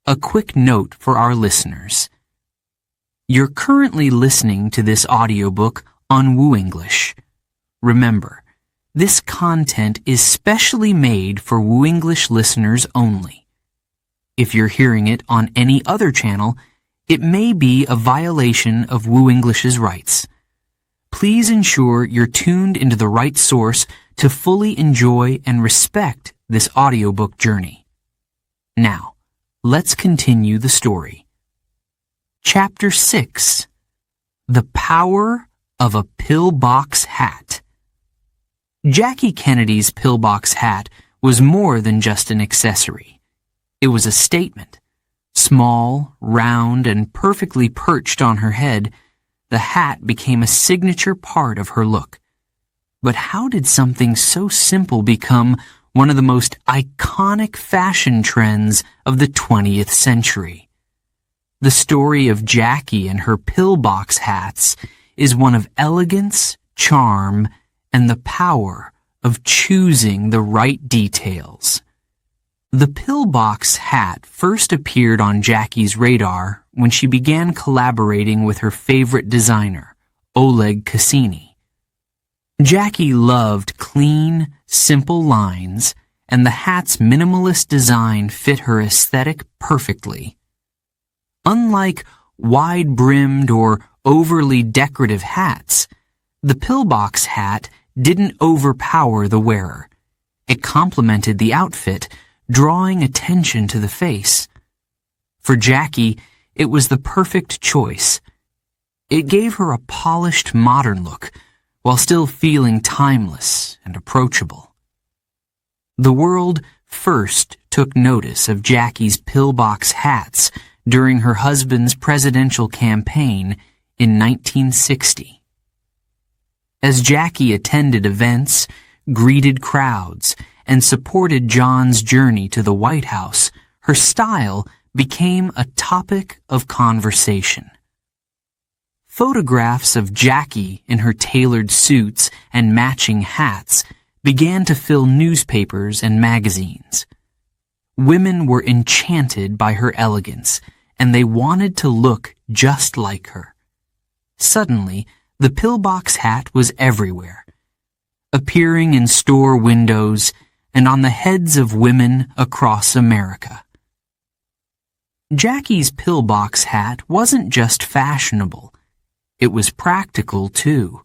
a quick note for our listeners. You're currently listening to this audiobook on Woo English. Remember, this content is specially made for Woo English listeners only. If you're hearing it on any other channel, it may be a violation of Woo English's rights. Please ensure you're tuned into the right source to fully enjoy and respect this audiobook journey. Now, let's continue the story. Chapter 6. The Power of a Pillbox Hat. Jackie Kennedy's pillbox hat was more than just an accessory. It was a statement. Small, round, and perfectly perched on her head, the hat became a signature part of her look. But how did something so simple become one of the most iconic fashion trends of the 20th century? The story of Jackie and her pillbox hats is one of elegance, charm, and the power of choosing the right details. The pillbox hat first appeared on Jackie's radar when she began collaborating with her favorite designer, Oleg Cassini. Jackie loved clean, simple lines, and the hat's minimalist design fit her aesthetic perfectly. Unlike wide-brimmed or overly decorative hats, the pillbox hat didn't overpower the wearer. It complemented the outfit, drawing attention to the face. For Jackie, it was the perfect choice. It gave her a polished modern look, while still feeling timeless and approachable. The world first took notice of Jackie's pillbox hats during her husband's presidential campaign in 1960. As Jackie attended events, greeted crowds, and supported John's journey to the White House, her style became a topic of conversation. Photographs of Jackie in her tailored suits and matching hats began to fill newspapers and magazines. Women were enchanted by her elegance, and they wanted to look just like her. Suddenly, the pillbox hat was everywhere, appearing in store windows and on the heads of women across America. Jackie's pillbox hat wasn't just fashionable. It was practical, too.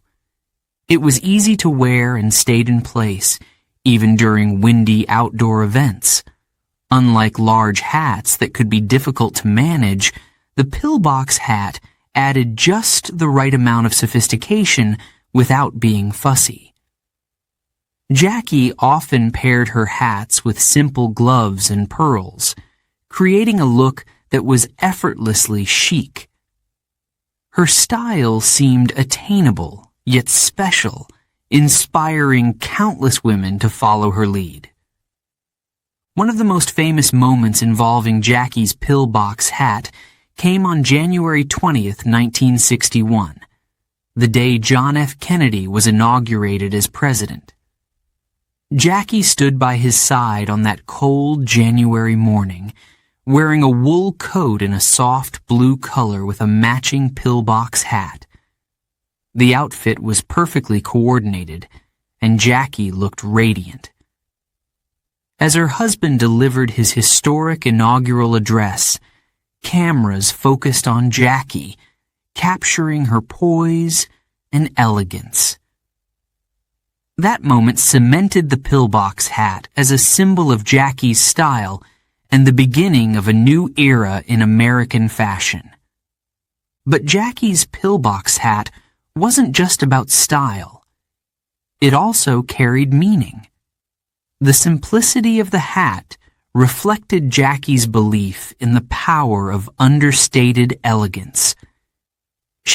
It was easy to wear and stayed in place, even during windy outdoor events. Unlike large hats that could be difficult to manage, the pillbox hat added just the right amount of sophistication without being fussy. Jackie often paired her hats with simple gloves and pearls, creating a look that was effortlessly chic. Her style seemed attainable, yet special, inspiring countless women to follow her lead. One of the most famous moments involving Jackie's pillbox hat came on January 20th, 1961, the day John F. Kennedy was inaugurated as president. Jackie stood by his side on that cold January morning, wearing a wool coat in a soft blue color with a matching pillbox hat. The outfit was perfectly coordinated, and Jackie looked radiant. As her husband delivered his historic inaugural address, cameras focused on Jackie, capturing her poise and elegance. That moment cemented the pillbox hat as a symbol of Jackie's style and the beginning of a new era in American fashion. But Jackie's pillbox hat wasn't just about style. It also carried meaning. The simplicity of the hat reflected Jackie's belief in the power of understated elegance.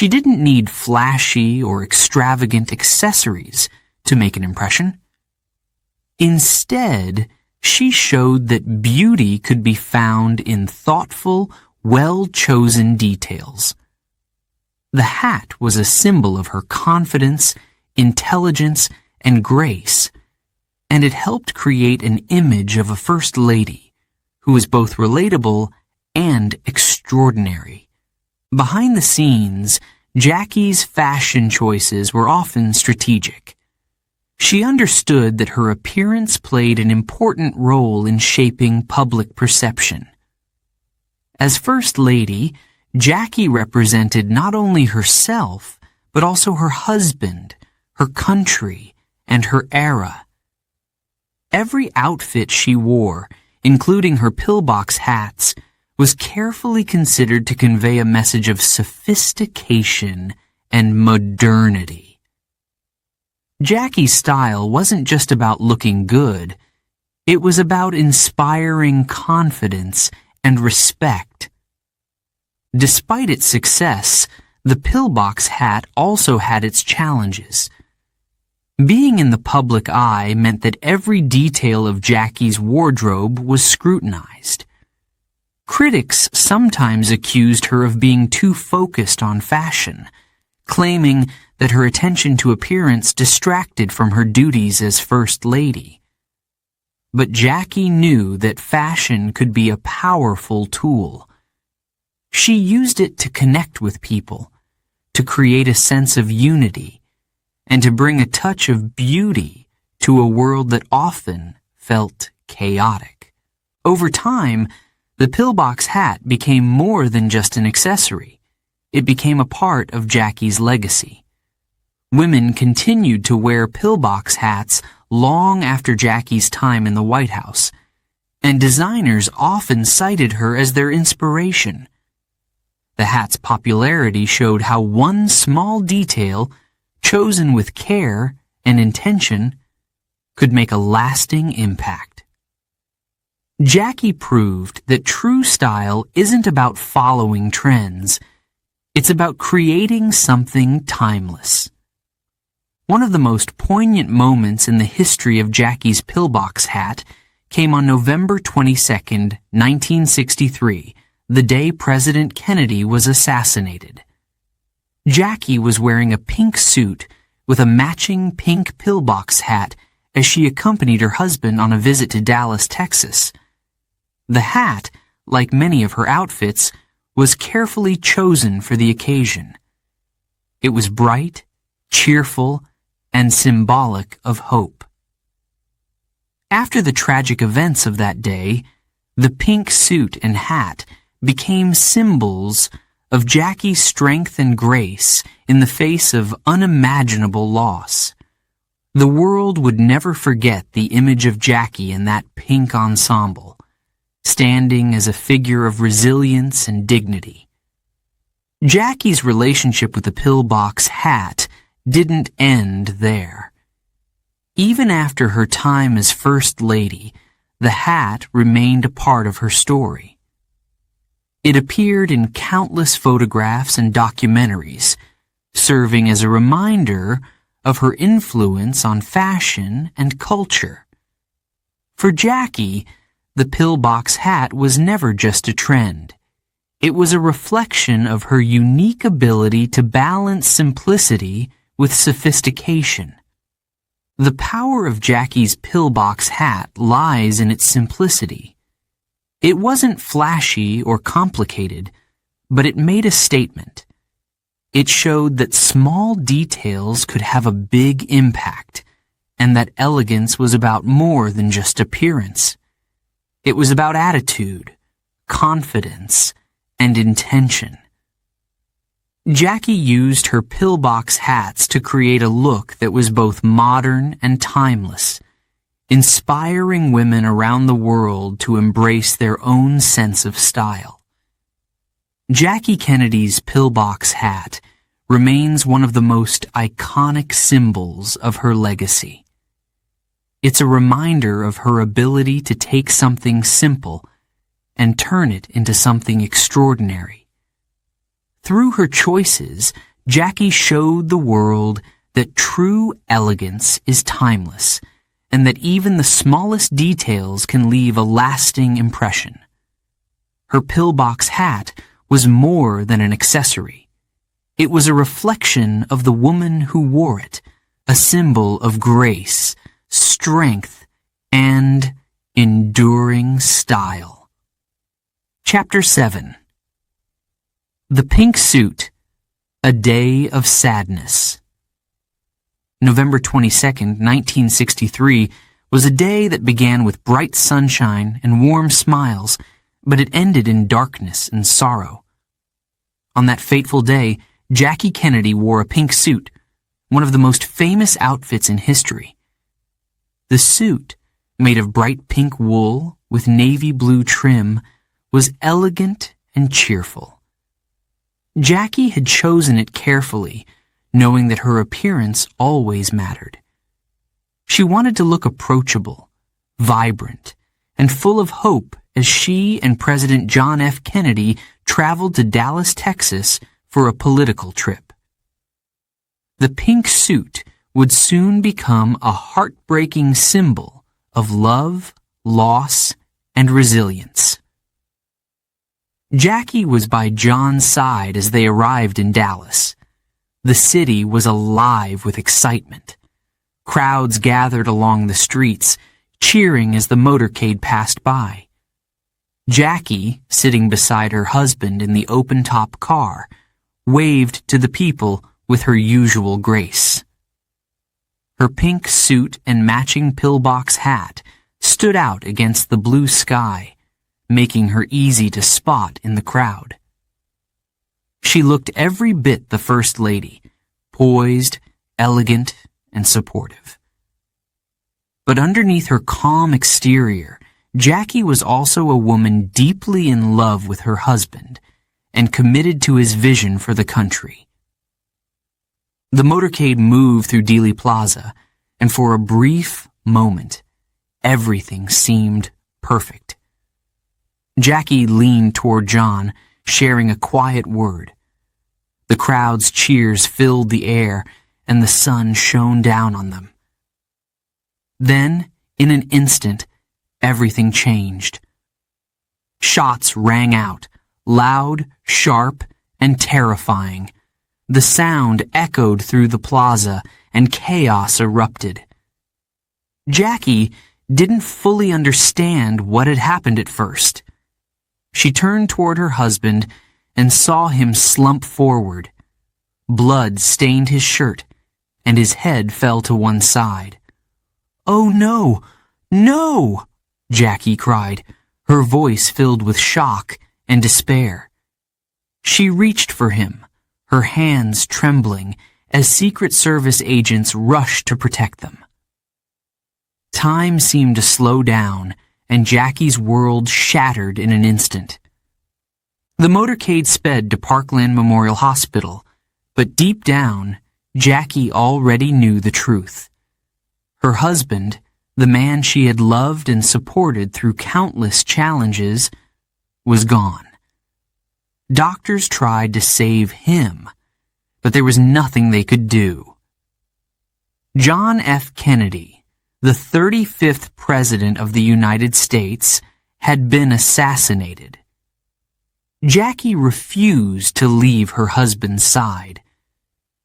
She didn't need flashy or extravagant accessories to make an impression. Instead, she showed that beauty could be found in thoughtful, well-chosen details. The hat was a symbol of her confidence, intelligence, and grace, and it helped create an image of a first lady who was both relatable and extraordinary. Behind the scenes, Jackie's fashion choices were often strategic. She understood that her appearance played an important role in shaping public perception. As First Lady, Jackie represented not only herself, but also her husband, her country, and her era. Every outfit she wore, including her pillbox hats, was carefully considered to convey a message of sophistication and modernity. Jackie's style wasn't just about looking good, it was about inspiring confidence and respect. Despite its success, the pillbox hat also had its challenges. Being in the public eye meant that every detail of Jackie's wardrobe was scrutinized. Critics sometimes accused her of being too focused on fashion, claiming that her attention to appearance distracted from her duties as First Lady. But Jackie knew that fashion could be a powerful tool. She used it to connect with people, to create a sense of unity, and to bring a touch of beauty to a world that often felt chaotic. Over time, the pillbox hat became more than just an accessory. It became a part of Jackie's legacy. Women continued to wear pillbox hats long after Jackie's time in the White House, and designers often cited her as their inspiration. The hat's popularity showed how one small detail, chosen with care and intention, could make a lasting impact. Jackie proved that true style isn't about following trends. It's about creating something timeless. One of the most poignant moments in the history of Jackie's pillbox hat came on November 22, 1963, the day President Kennedy was assassinated. Jackie was wearing a pink suit with a matching pink pillbox hat as she accompanied her husband on a visit to Dallas, Texas. The hat, like many of her outfits, was carefully chosen for the occasion. It was bright, cheerful, and symbolic of hope. After the tragic events of that day, the pink suit and hat became symbols of Jackie's strength and grace in the face of unimaginable loss. The world would never forget the image of Jackie in that pink ensemble, standing as a figure of resilience and dignity. Jackie's relationship with the pillbox hat didn't end there. Even after her time as First Lady, the hat remained a part of her story. It appeared in countless photographs and documentaries, serving as a reminder of her influence on fashion and culture. For Jackie, the pillbox hat was never just a trend. It was a reflection of her unique ability to balance simplicity with sophistication. The power of Jackie's pillbox hat lies in its simplicity. It wasn't flashy or complicated, but it made a statement. It showed that small details could have a big impact, and that elegance was about more than just appearance. It was about attitude, confidence, and intention. Jackie used her pillbox hats to create a look that was both modern and timeless, inspiring women around the world to embrace their own sense of style. Jackie Kennedy's pillbox hat remains one of the most iconic symbols of her legacy. It's a reminder of her ability to take something simple and turn it into something extraordinary. Through her choices, Jackie showed the world that true elegance is timeless, and that even the smallest details can leave a lasting impression. Her pillbox hat was more than an accessory. It was a reflection of the woman who wore it, a symbol of grace, strength, and enduring style. Chapter 7. The Pink Suit, A Day of Sadness. November 22, 1963, was a day that began with bright sunshine and warm smiles, but it ended in darkness and sorrow. On that fateful day, Jackie Kennedy wore a pink suit, one of the most famous outfits in history. The suit, made of bright pink wool with navy blue trim, was elegant and cheerful. Jackie had chosen it carefully, knowing that her appearance always mattered. She wanted to look approachable, vibrant, and full of hope as she and President John F. Kennedy traveled to Dallas, Texas for a political trip. The pink suit would soon become a heartbreaking symbol of love, loss, and resilience. Jackie was by John's side as they arrived in Dallas. The city was alive with excitement. Crowds gathered along the streets, cheering as the motorcade passed by. Jackie, sitting beside her husband in the open-top car, waved to the people with her usual grace. Her pink suit and matching pillbox hat stood out against the blue sky, making her easy to spot in the crowd. She looked every bit the First Lady, poised, elegant, and supportive. But underneath her calm exterior, Jackie was also a woman deeply in love with her husband and committed to his vision for the country. The motorcade moved through Dealey Plaza, and for a brief moment, everything seemed perfect. Jackie leaned toward John, sharing a quiet word. The crowd's cheers filled the air, and the sun shone down on them. Then, in an instant, everything changed. Shots rang out, loud, sharp, and terrifying. The sound echoed through the plaza, and chaos erupted. Jackie didn't fully understand what had happened at first. She turned toward her husband and saw him slump forward. Blood stained his shirt, and his head fell to one side. "Oh no! No!" Jackie cried, her voice filled with shock and despair. She reached for him, her hands trembling as Secret Service agents rushed to protect them. Time seemed to slow down, and Jackie's world shattered in an instant. The motorcade sped to Parkland Memorial Hospital, but deep down, Jackie already knew the truth. Her husband, the man she had loved and supported through countless challenges, was gone. Doctors tried to save him, but there was nothing they could do. John F. Kennedy, the 35th President of the United States, had been assassinated. Jackie refused to leave her husband's side.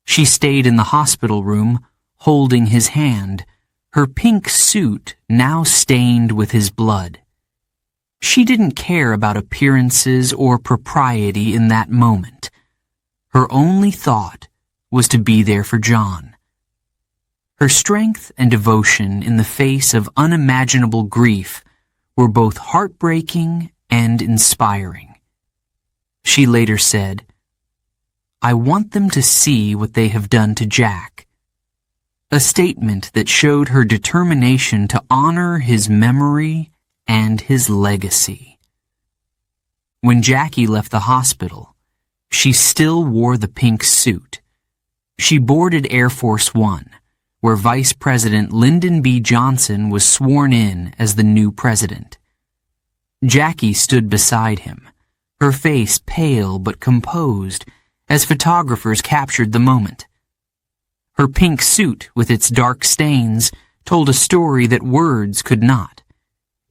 She stayed in the hospital room, holding his hand, her pink suit now stained with his blood. She didn't care about appearances or propriety in that moment. Her only thought was to be there for John. Her strength and devotion in the face of unimaginable grief were both heartbreaking and inspiring. She later said, "I want them to see what they have done to Jack," a statement that showed her determination to honor his memory and his legacy. When Jackie left the hospital, she still wore the pink suit. She boarded Air Force One, where Vice President Lyndon B. Johnson was sworn in as the new president. Jackie stood beside him, her face pale but composed, as photographers captured the moment. Her pink suit with its dark stains told a story that words could not.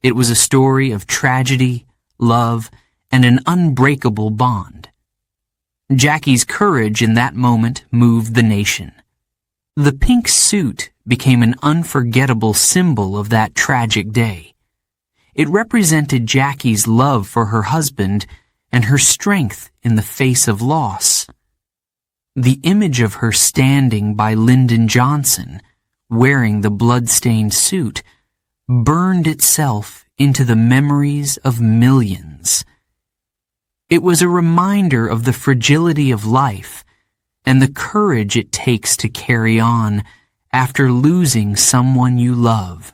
It was a story of tragedy, love, and an unbreakable bond. Jackie's courage in that moment moved the nation. The pink suit became an unforgettable symbol of that tragic day. It represented Jackie's love for her husband and her strength in the face of loss. The image of her standing by Lyndon Johnson, wearing the blood-stained suit, burned itself into the memories of millions. It was a reminder of the fragility of life and the courage it takes to carry on after losing someone you love.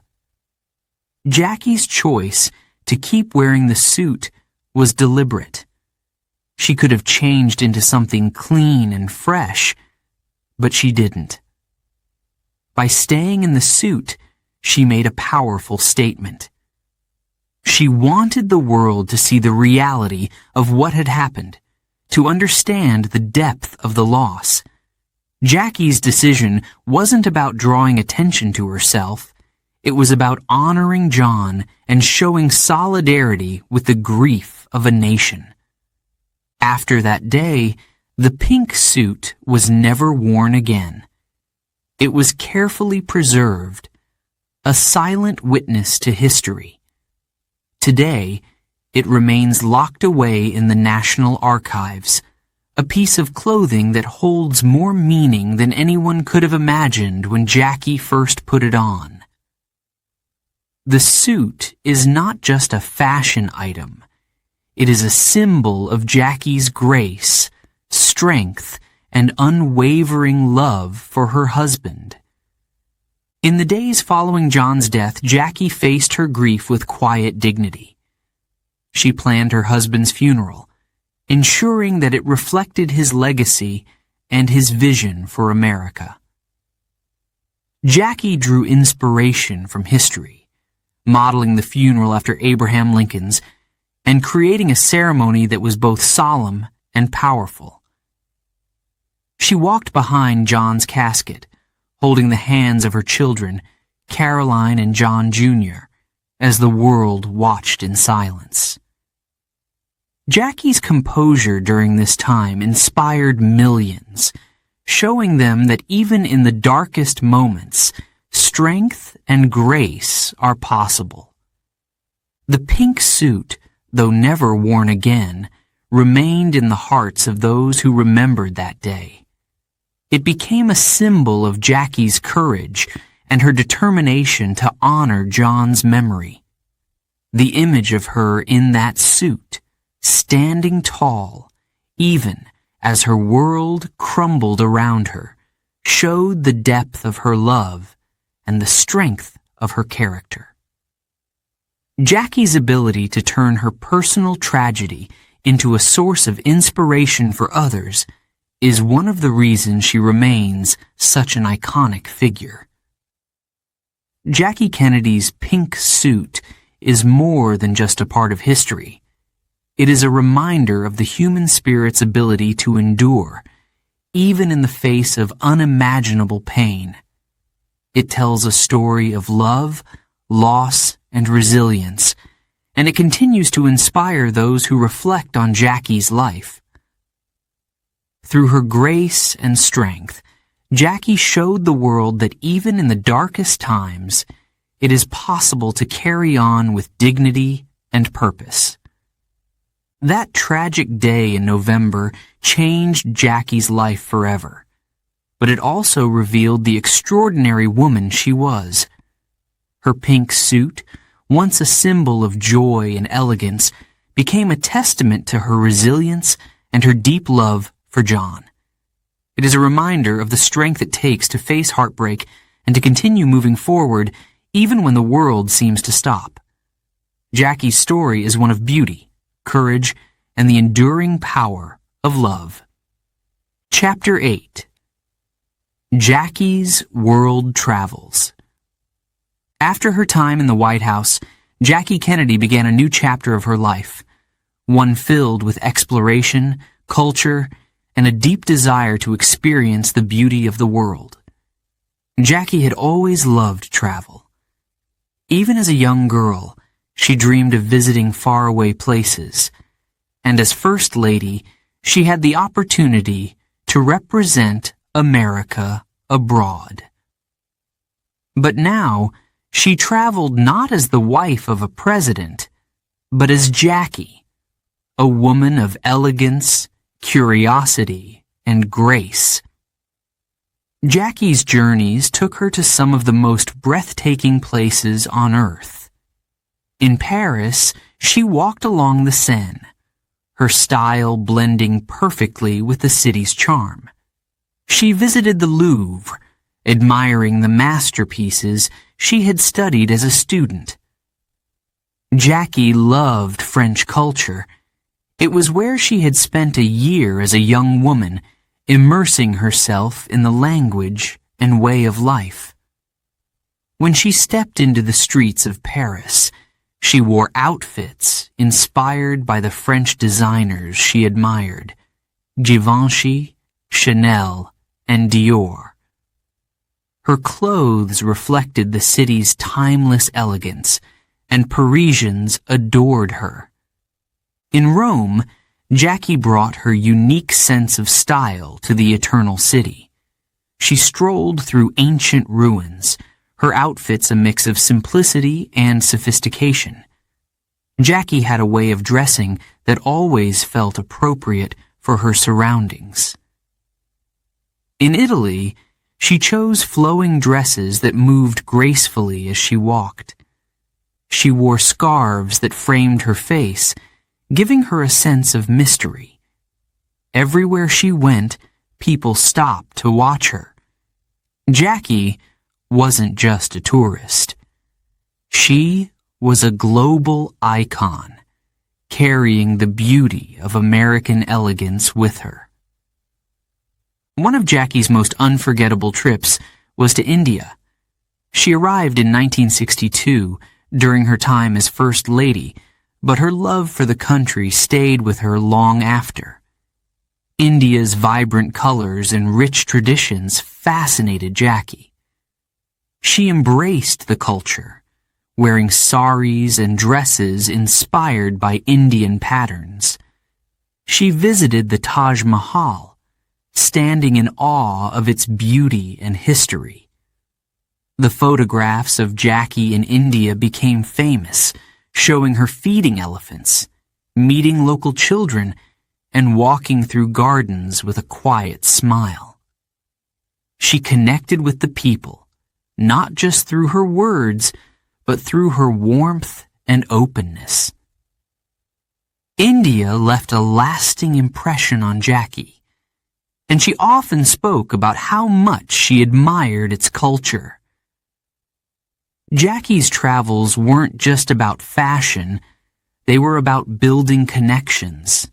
Jackie's choice to keep wearing the suit was deliberate. She could have changed into something clean and fresh, but she didn't. By staying in the suit, she made a powerful statement. She wanted the world to see the reality of what had happened, to understand the depth of the loss. Jackie's decision wasn't about drawing attention to herself. It was about honoring John and showing solidarity with the grief of a nation. After that day, the pink suit was never worn again. It was carefully preserved, a silent witness to history. Today, it remains locked away in the National Archives, a piece of clothing that holds more meaning than anyone could have imagined when Jackie first put it on. The suit is not just a fashion item. It is a symbol of Jackie's grace, strength, and unwavering love for her husband. In the days following John's death, Jackie faced her grief with quiet dignity. She planned her husband's funeral, ensuring that it reflected his legacy and his vision for America. Jackie drew inspiration from history, modeling the funeral after Abraham Lincoln's and creating a ceremony that was both solemn and powerful. She walked behind John's casket, holding the hands of her children, Caroline and John Jr., as the world watched in silence. Jackie's composure during this time inspired millions, showing them that even in the darkest moments, strength and grace are possible. The pink suit, though never worn again, remained in the hearts of those who remembered that day. It became a symbol of Jackie's courage and her determination to honor John's memory. The image of her in that suit, standing tall, even as her world crumbled around her, showed the depth of her love and the strength of her character. Jackie's ability to turn her personal tragedy into a source of inspiration for others is one of the reasons she remains such an iconic figure. Jackie Kennedy's pink suit is more than just a part of history. It is a reminder of the human spirit's ability to endure, even in the face of unimaginable pain. It tells a story of love, loss, and resilience, and it continues to inspire those who reflect on Jackie's life. Through her grace and strength, Jackie showed the world that even in the darkest times, it is possible to carry on with dignity and purpose. That tragic day in November changed Jackie's life forever, but it also revealed the extraordinary woman she was. Her pink suit, once a symbol of joy and elegance, became a testament to her resilience and her deep love for John. It is a reminder of the strength it takes to face heartbreak and to continue moving forward even when the world seems to stop. Jackie's story is one of beauty, courage, and the enduring power of love. Chapter 8. Jackie's World Travels. After her time in the White House, Jackie Kennedy began a new chapter of her life, one filled with exploration, culture, and a deep desire to experience the beauty of the world. Jackie had always loved travel. Even as a young girl, she dreamed of visiting faraway places, and as First Lady, she had the opportunity to represent America abroad. But now, she traveled not as the wife of a president, but as Jackie, a woman of elegance, curiosity, and grace. Jackie's journeys took her to some of the most breathtaking places on Earth. In Paris, she walked along the Seine, her style blending perfectly with the city's charm. She visited the Louvre, admiring the masterpieces she had studied as a student. Jackie loved French culture. It was where she had spent a year as a young woman, immersing herself in the language and way of life. When she stepped into the streets of Paris, she wore outfits inspired by the French designers she admired, Givenchy, Chanel, and Dior. Her clothes reflected the city's timeless elegance, and Parisians adored her. In Rome, Jackie brought her unique sense of style to the Eternal City. She strolled through ancient ruins, her outfits a mix of simplicity and sophistication. Jackie had a way of dressing that always felt appropriate for her surroundings. In Italy, she chose flowing dresses that moved gracefully as she walked. She wore scarves that framed her face, giving her a sense of mystery. Everywhere she went, people stopped to watch her. Jackie wasn't just a tourist. She was a global icon, carrying the beauty of American elegance with her. One of Jackie's most unforgettable trips was to India. She arrived in 1962 during her time as First Lady, but her love for the country stayed with her long after. India's vibrant colors and rich traditions fascinated Jackie. She embraced the culture, wearing saris and dresses inspired by Indian patterns. She visited the Taj Mahal, standing in awe of its beauty and history. The photographs of Jackie in India became famous, showing her feeding elephants, meeting local children, and walking through gardens with a quiet smile. She connected with the people, not just through her words, but through her warmth and openness. India left a lasting impression on Jackie, and she often spoke about how much she admired its culture. Jackie's travels weren't just about fashion, they were about building connections.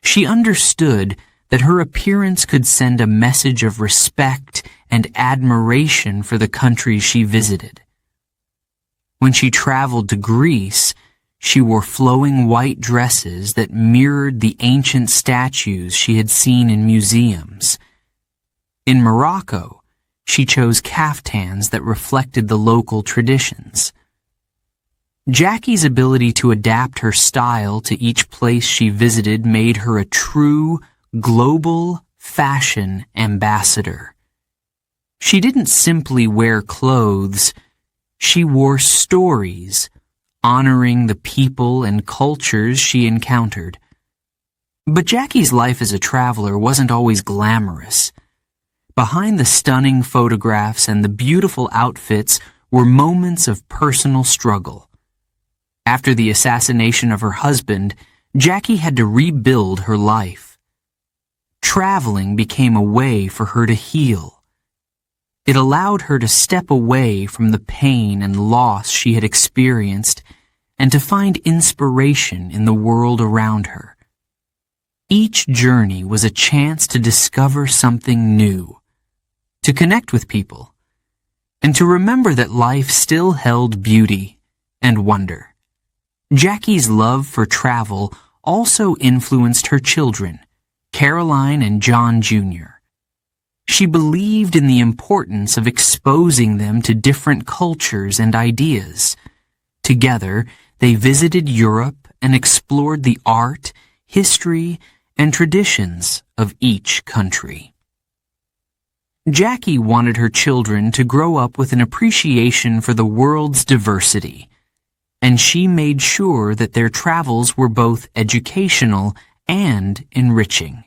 She understood that her appearance could send a message of respect and admiration for the countries she visited. When she traveled to Greece, she wore flowing white dresses that mirrored the ancient statues she had seen in museums. In Morocco, she chose caftans that reflected the local traditions. Jackie's ability to adapt her style to each place she visited made her a true global fashion ambassador. She didn't simply wear clothes, she wore stories, honoring the people and cultures she encountered. But Jackie's life as a traveler wasn't always glamorous. Behind the stunning photographs and the beautiful outfits were moments of personal struggle. After the assassination of her husband, Jackie had to rebuild her life. Traveling became a way for her to heal. It allowed her to step away from the pain and loss she had experienced and to find inspiration in the world around her. Each journey was a chance to discover something new, to connect with people, and to remember that life still held beauty and wonder. Jackie's love for travel also influenced her children, Caroline and John Jr. She believed in the importance of exposing them to different cultures and ideas. Together, they visited Europe and explored the art, history, and traditions of each country. Jackie wanted her children to grow up with an appreciation for the world's diversity, and she made sure that their travels were both educational and enriching.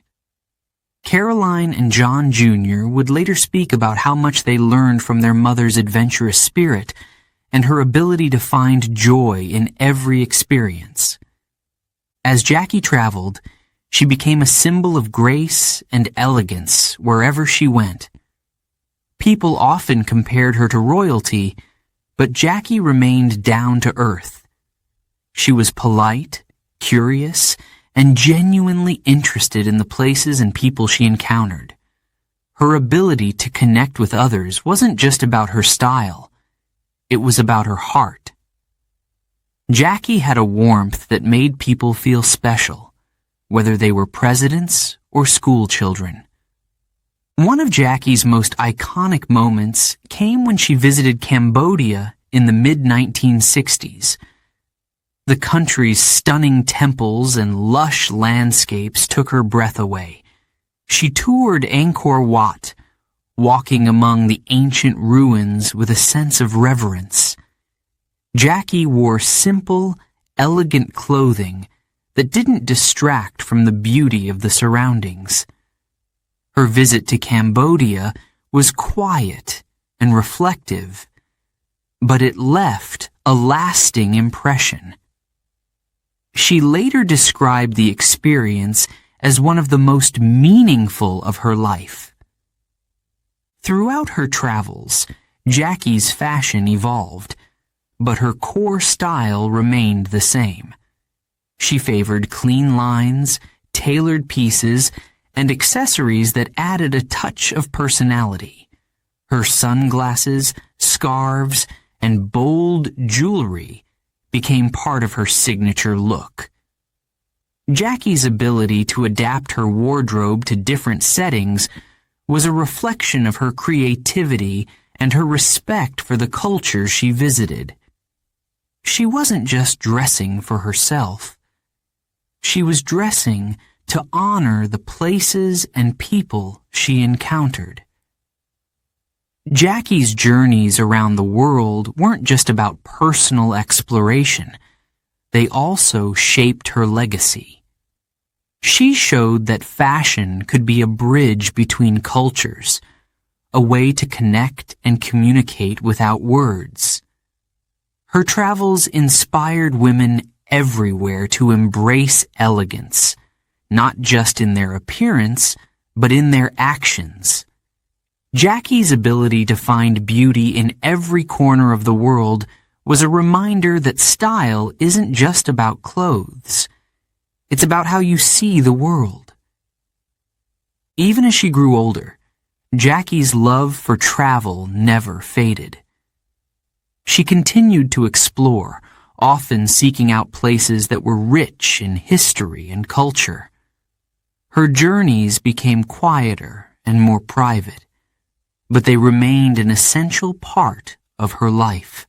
Caroline and John Jr. would later speak about how much they learned from their mother's adventurous spirit and her ability to find joy in every experience. As Jackie traveled, she became a symbol of grace and elegance wherever she went. People often compared her to royalty, but Jackie remained down to earth. She was polite, curious, and genuinely interested in the places and people she encountered. Her ability to connect with others wasn't just about her style, it was about her heart. Jackie had a warmth that made people feel special, whether they were presidents or school children. One of Jackie's most iconic moments came when she visited Cambodia in the mid-1960s. The country's stunning temples and lush landscapes took her breath away. She toured Angkor Wat, walking among the ancient ruins with a sense of reverence. Jackie wore simple, elegant clothing that didn't distract from the beauty of the surroundings. Her visit to Cambodia was quiet and reflective, but it left a lasting impression. She later described the experience as one of the most meaningful of her life. Throughout her travels, Jackie's fashion evolved, but her core style remained the same. She favored clean lines, tailored pieces, and accessories that added a touch of personality. Her sunglasses, scarves, and bold jewelry became part of her signature look. Jackie's ability to adapt her wardrobe to different settings was a reflection of her creativity and her respect for the culture she visited. She wasn't just dressing for herself. She was dressing to honor the places and people she encountered. Jackie's journeys around the world weren't just about personal exploration. They also shaped her legacy. She showed that fashion could be a bridge between cultures, a way to connect and communicate without words. Her travels inspired women everywhere to embrace elegance, not just in their appearance, but in their actions. Jackie's ability to find beauty in every corner of the world was a reminder that style isn't just about clothes. It's about how you see the world. Even as she grew older, Jackie's love for travel never faded. She continued to explore, often seeking out places that were rich in history and culture. Her journeys became quieter and more private, but they remained an essential part of her life.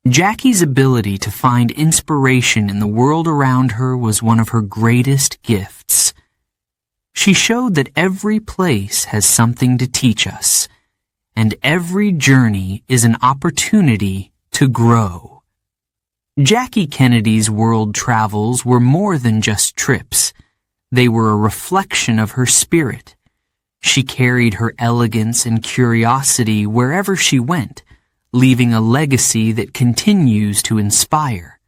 Jackie's ability to find inspiration in the world around her was one of her greatest gifts. She showed that every place has something to teach us, and every journey is an opportunity to grow. Jackie Kennedy's world travels were more than just trips. They were a reflection of her spirit. She carried her elegance and curiosity wherever she went, leaving a legacy that continues to inspire.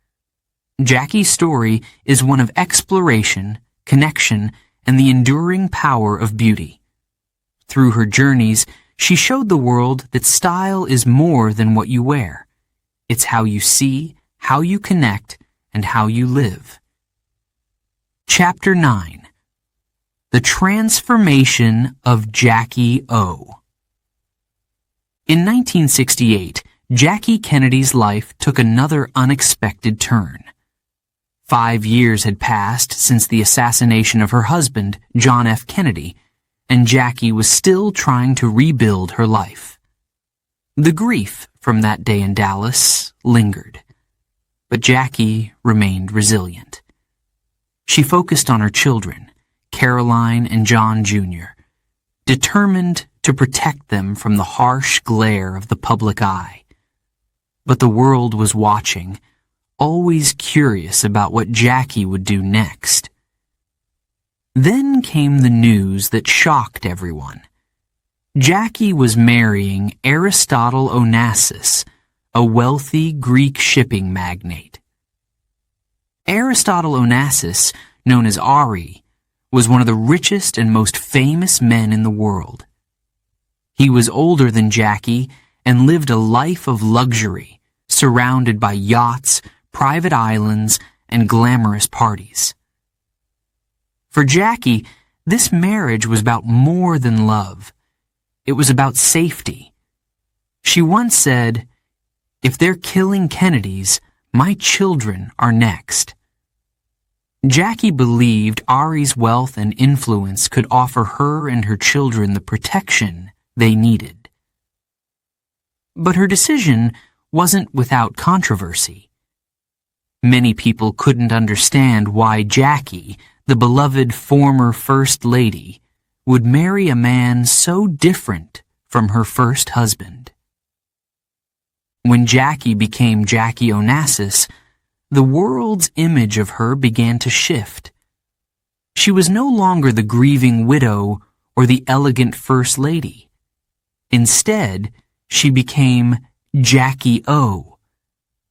Jackie's story is one of exploration, connection, and the enduring power of beauty. Through her journeys, she showed the world that style is more than what you wear. It's how you see, how you connect, and how you live. Chapter 9. The Transformation of Jackie O. In 1968, Jackie Kennedy's life took another unexpected turn. 5 years had passed since the assassination of her husband, John F. Kennedy, and Jackie was still trying to rebuild her life. The grief from that day in Dallas lingered, but Jackie remained resilient. She focused on her children, Caroline and John Jr., determined to protect them from the harsh glare of the public eye. But the world was watching, always curious about what Jackie would do next. Then came the news that shocked everyone. Jackie was marrying Aristotle Onassis, a wealthy Greek shipping magnate. Aristotle Onassis, known as Ari, was one of the richest and most famous men in the world. He was older than Jackie and lived a life of luxury, surrounded by yachts, private islands, and glamorous parties. For Jackie, this marriage was about more than love. It was about safety. She once said, "If they're killing Kennedys, my children are next." Jackie believed Ari's wealth and influence could offer her and her children the protection they needed. But her decision wasn't without controversy. Many people couldn't understand why Jackie, the beloved former First Lady, would marry a man so different from her first husband. When Jackie became Jackie Onassis, the world's image of her began to shift. She was no longer the grieving widow or the elegant First Lady. Instead, she became Jackie O,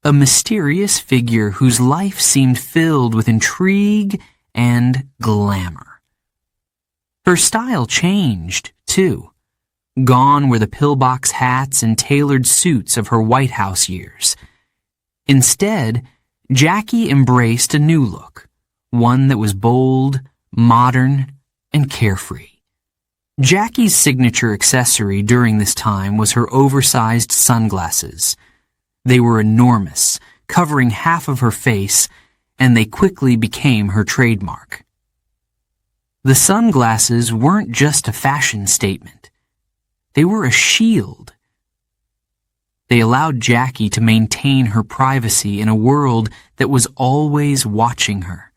a mysterious figure whose life seemed filled with intrigue and glamour. Her style changed, too. Gone were the pillbox hats and tailored suits of her White House years. Instead, Jackie embraced a new look, one that was bold, modern, and carefree. Jackie's signature accessory during this time was her oversized sunglasses. They were enormous, covering half of her face, and they quickly became her trademark. The sunglasses weren't just a fashion statement. They were a shield. They allowed Jackie to maintain her privacy in a world that was always watching her.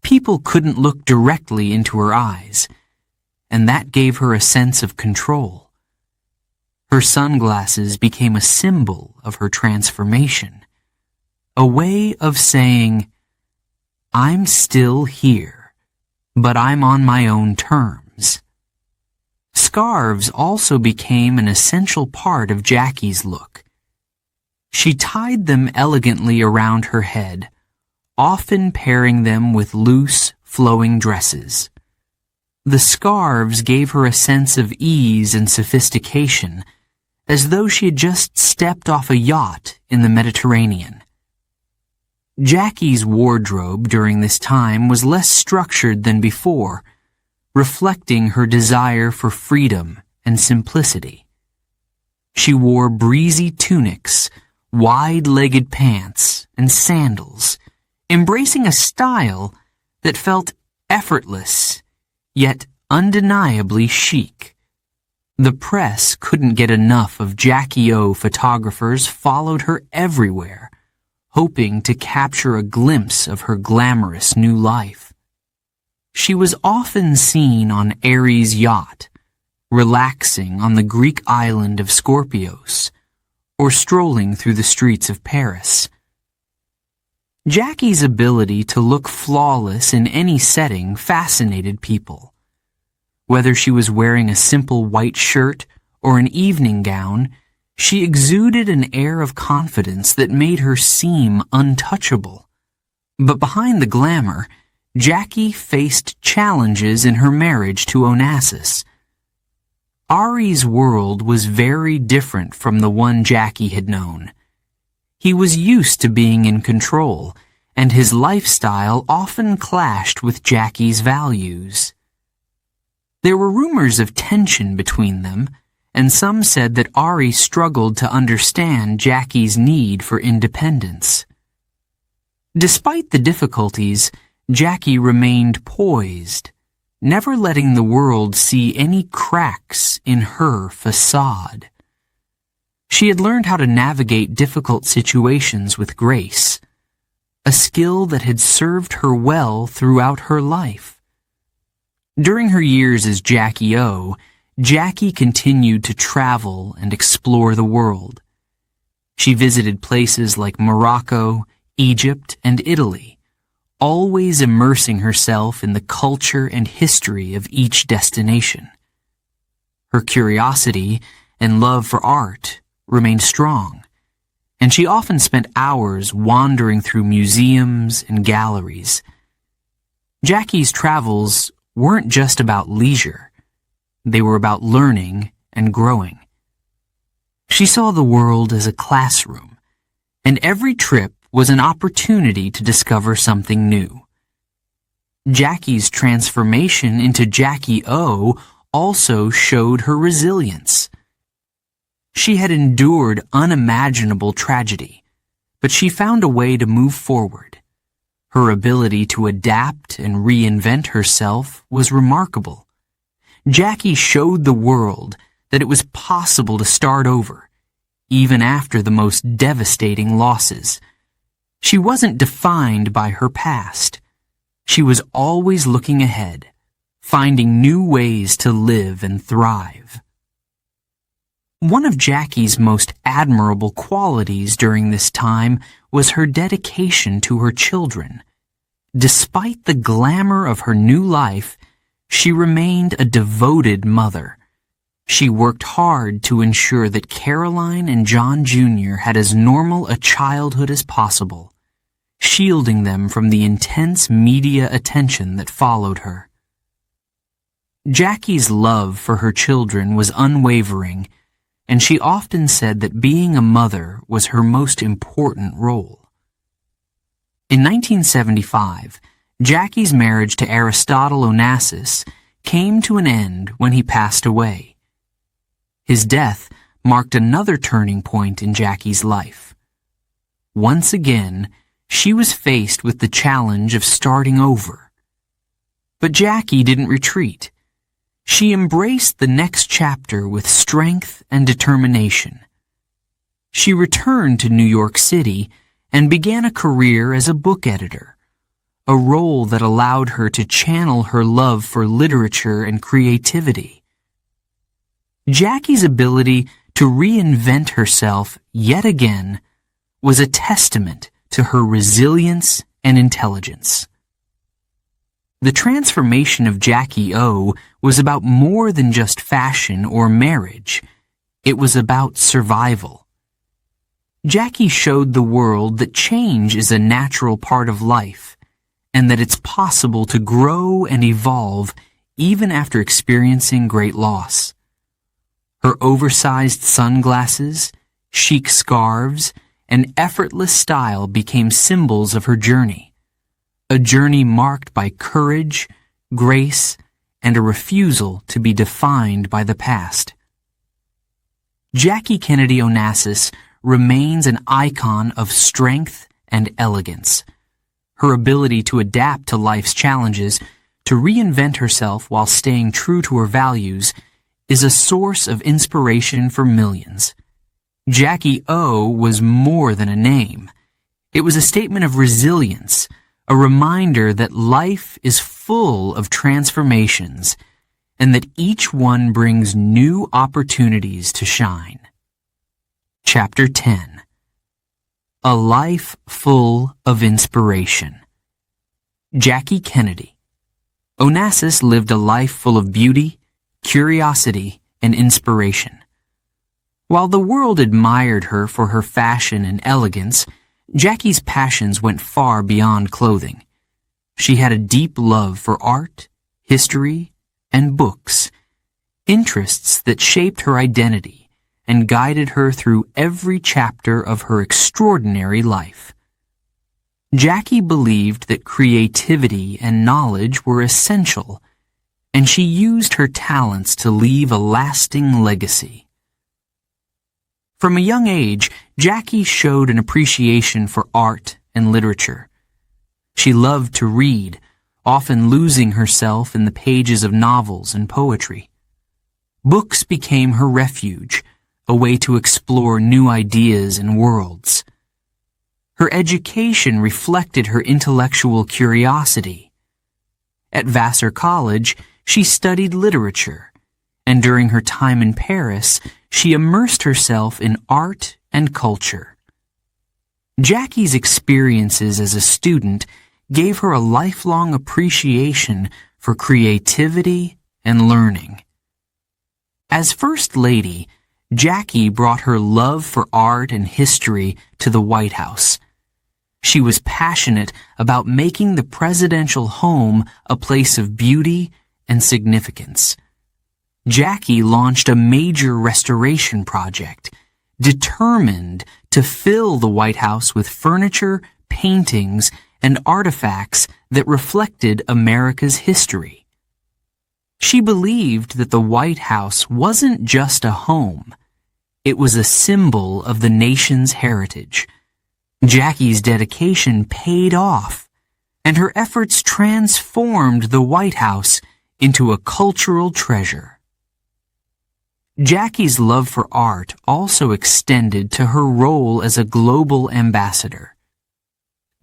People couldn't look directly into her eyes, and that gave her a sense of control. Her sunglasses became a symbol of her transformation, a way of saying, "I'm still here, but I'm on my own terms." Scarves also became an essential part of Jackie's look. She tied them elegantly around her head, often pairing them with loose, flowing dresses. The scarves gave her a sense of ease and sophistication, as though she had just stepped off a yacht in the Mediterranean. Jackie's wardrobe during this time was less structured than before, reflecting her desire for freedom and simplicity. She wore breezy tunics, wide-legged pants, and sandals, embracing a style that felt effortless, yet undeniably chic. The press couldn't get enough of Jackie O. Photographers followed her everywhere, hoping to capture a glimpse of her glamorous new life. She was often seen on Aries' yacht, relaxing on the Greek island of Scorpios, or strolling through the streets of Paris. Jackie's ability to look flawless in any setting fascinated people. Whether she was wearing a simple white shirt or an evening gown, she exuded an air of confidence that made her seem untouchable. But behind the glamour, Jackie faced challenges in her marriage to Onassis. Ari's world was very different from the one Jackie had known. He was used to being in control, and his lifestyle often clashed with Jackie's values. There were rumors of tension between them, and some said that Ari struggled to understand Jackie's need for independence. Despite the difficulties, Jackie remained poised, never letting the world see any cracks in her facade. She had learned how to navigate difficult situations with grace, a skill that had served her well throughout her life. During her years as Jackie O, Jackie continued to travel and explore the world. She visited places like Morocco, Egypt, and Italy, always immersing herself in the culture and history of each destination. Her curiosity and love for art remained strong, and she often spent hours wandering through museums and galleries. Jackie's travels weren't just about leisure. They were about learning and growing. She saw the world as a classroom, and every trip was an opportunity to discover something new. Jackie's transformation into Jackie O also showed her resilience. She had endured unimaginable tragedy, but she found a way to move forward. Her ability to adapt and reinvent herself was remarkable. Jackie showed the world that it was possible to start over, even after the most devastating losses. She wasn't defined by her past. She was always looking ahead, finding new ways to live and thrive. One of Jackie's most admirable qualities during this time was her dedication to her children. Despite the glamour of her new life, she remained a devoted mother. She worked hard to ensure that Caroline and John Jr. had as normal a childhood as possible, shielding them from the intense media attention that followed her. Jackie's love for her children was unwavering, and she often said that being a mother was her most important role. In 1975, Jackie's marriage to Aristotle Onassis came to an end when he passed away. His death marked another turning point in Jackie's life. Once again, she was faced with the challenge of starting over. But Jackie didn't retreat. She embraced the next chapter with strength and determination. She returned to New York City and began a career as a book editor, a role that allowed her to channel her love for literature and creativity. Jackie's ability to reinvent herself yet again was a testament to her resilience and intelligence. The transformation of Jackie O was about more than just fashion or marriage. It was about survival. Jackie showed the world that change is a natural part of life, and that it's possible to grow and evolve even after experiencing great loss. Her oversized sunglasses, chic scarves, and effortless style became symbols of her journey, a journey marked by courage, grace, and a refusal to be defined by the past. Jackie Kennedy Onassis remains an icon of strength and elegance. Her ability to adapt to life's challenges, to reinvent herself while staying true to her values, is a source of inspiration for millions. Jackie O was more than a name. It was a statement of resilience, a reminder that life is full of transformations and that each one brings new opportunities to shine. Chapter 10. A Life Full of Inspiration. Jackie Kennedy. Onassis lived a life full of beauty, curiosity, and inspiration. While the world admired her for her fashion and elegance, Jackie's passions went far beyond clothing. She had a deep love for art, history, and books, interests that shaped her identity and guided her through every chapter of her extraordinary life. Jackie believed that creativity and knowledge were essential, and she used her talents to leave a lasting legacy. From a young age, Jackie showed an appreciation for art and literature. She loved to read, often losing herself in the pages of novels and poetry. Books became her refuge, a way to explore new ideas and worlds. Her education reflected her intellectual curiosity. At Vassar College, she studied literature, and during her time in Paris, she immersed herself in art and culture. Jackie's experiences as a student gave her a lifelong appreciation for creativity and learning. As First Lady, Jackie brought her love for art and history to the White House. She was passionate about making the presidential home a place of beauty and significance. Jackie launched a major restoration project, determined to fill the White House with furniture, paintings, and artifacts that reflected America's history. She believed that the White House wasn't just a home. It was a symbol of the nation's heritage. Jackie's dedication paid off, and her efforts transformed the White House into a cultural treasure. Jackie's love for art also extended to her role as a global ambassador.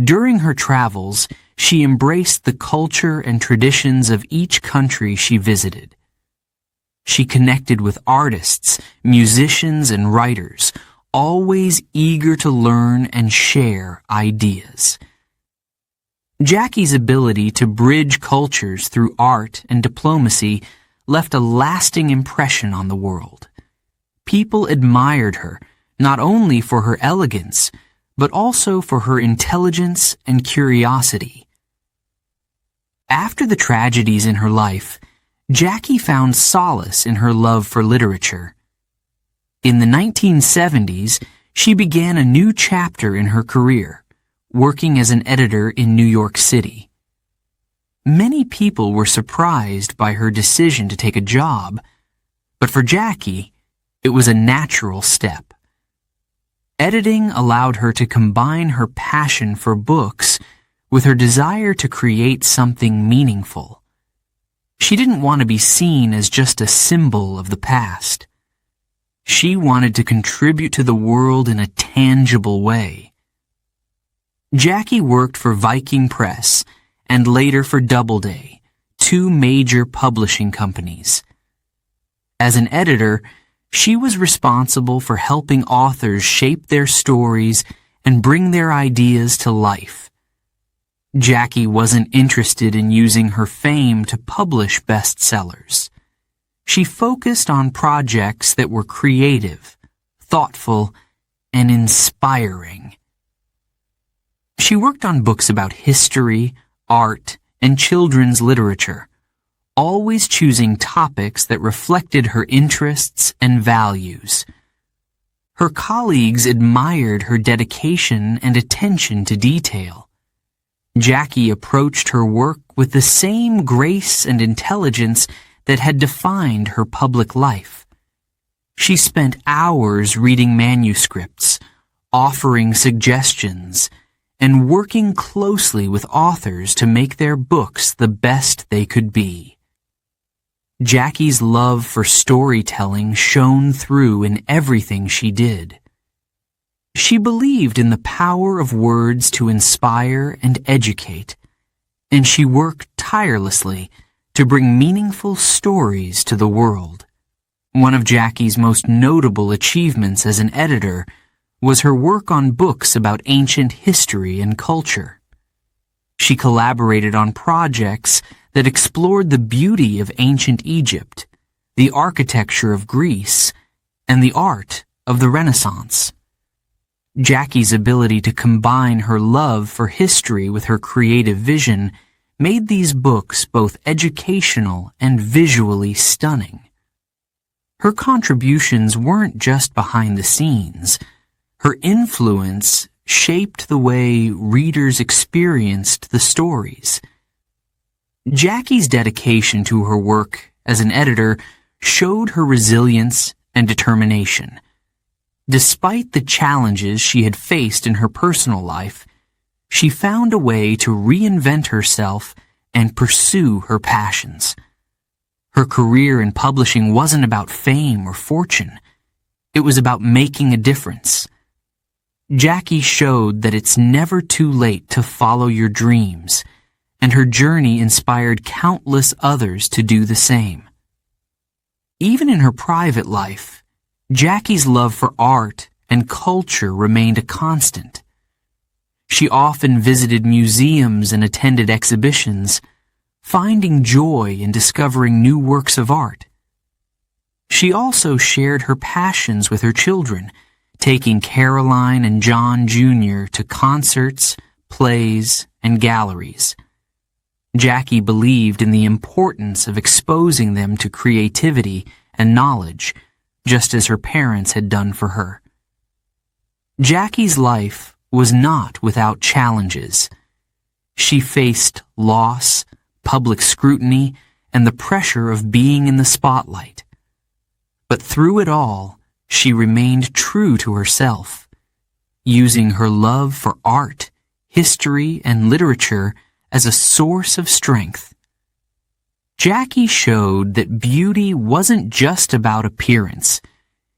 During her travels, she embraced the culture and traditions of each country she visited. She connected with artists, musicians, and writers, always eager to learn and share ideas. Jackie's ability to bridge cultures through art and diplomacy left a lasting impression on the world. People admired her, not only for her elegance, but also for her intelligence and curiosity. After the tragedies in her life, Jackie found solace in her love for literature. In the 1970s, she began a new chapter in her career, working as an editor in New York City. Many people were surprised by her decision to take a job, but for Jackie, it was a natural step. Editing allowed her to combine her passion for books with her desire to create something meaningful. She didn't want to be seen as just a symbol of the past. She wanted to contribute to the world in a tangible way. Jackie worked for Viking Press and later for Doubleday, two major publishing companies. As an editor, she was responsible for helping authors shape their stories and bring their ideas to life. Jackie wasn't interested in using her fame to publish bestsellers. She focused on projects that were creative, thoughtful, and inspiring. She worked on books about history, art, and children's literature, always choosing topics that reflected her interests and values. Her colleagues admired her dedication and attention to detail. Jackie approached her work with the same grace and intelligence that had defined her public life. She spent hours reading manuscripts, offering suggestions, and working closely with authors to make their books the best they could be. Jackie's love for storytelling shone through in everything she did. She believed in the power of words to inspire and educate, and she worked tirelessly to bring meaningful stories to the world. One of Jackie's most notable achievements as an editor was her work on books about ancient history and culture. She collaborated on projects that explored the beauty of ancient Egypt, the architecture of Greece, and the art of the Renaissance. Jackie's ability to combine her love for history with her creative vision made these books both educational and visually stunning. Her contributions weren't just behind the scenes. Her influence shaped the way readers experienced the stories. Jackie's dedication to her work as an editor showed her resilience and determination. Despite the challenges she had faced in her personal life, she found a way to reinvent herself and pursue her passions. Her career in publishing wasn't about fame or fortune. It was about making a difference. Jackie showed that it's never too late to follow your dreams, and her journey inspired countless others to do the same. Even in her private life, Jackie's love for art and culture remained a constant. She often visited museums and attended exhibitions, finding joy in discovering new works of art. She also shared her passions with her children, taking Caroline and John Jr. to concerts, plays, and galleries. Jackie believed in the importance of exposing them to creativity and knowledge, just as her parents had done for her. Jackie's life was not without challenges. She faced loss, public scrutiny, and the pressure of being in the spotlight. But through it all, she remained true to herself, using her love for art, history, and literature as a source of strength. Jackie showed that beauty wasn't just about appearance.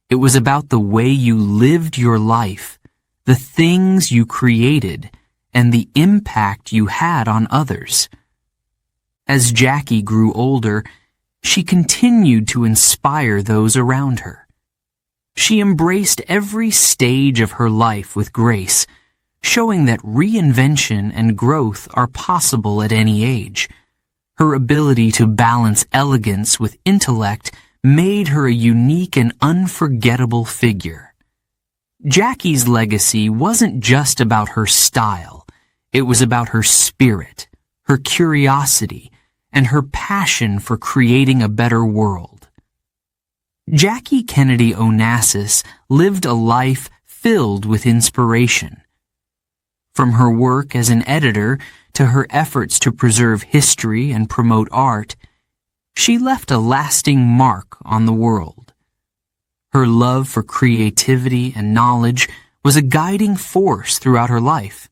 It was about the way you lived your life, the things you created, and the impact you had on others. As Jackie grew older, she continued to inspire those around her. She embraced every stage of her life with grace, showing that reinvention and growth are possible at any age. Her ability to balance elegance with intellect made her a unique and unforgettable figure. Jackie's legacy wasn't just about her style. It was about her spirit, her curiosity, and her passion for creating a better world. Jackie Kennedy Onassis lived a life filled with inspiration. From her work as an editor to her efforts to preserve history and promote art, she left a lasting mark on the world. Her love for creativity and knowledge was a guiding force throughout her life,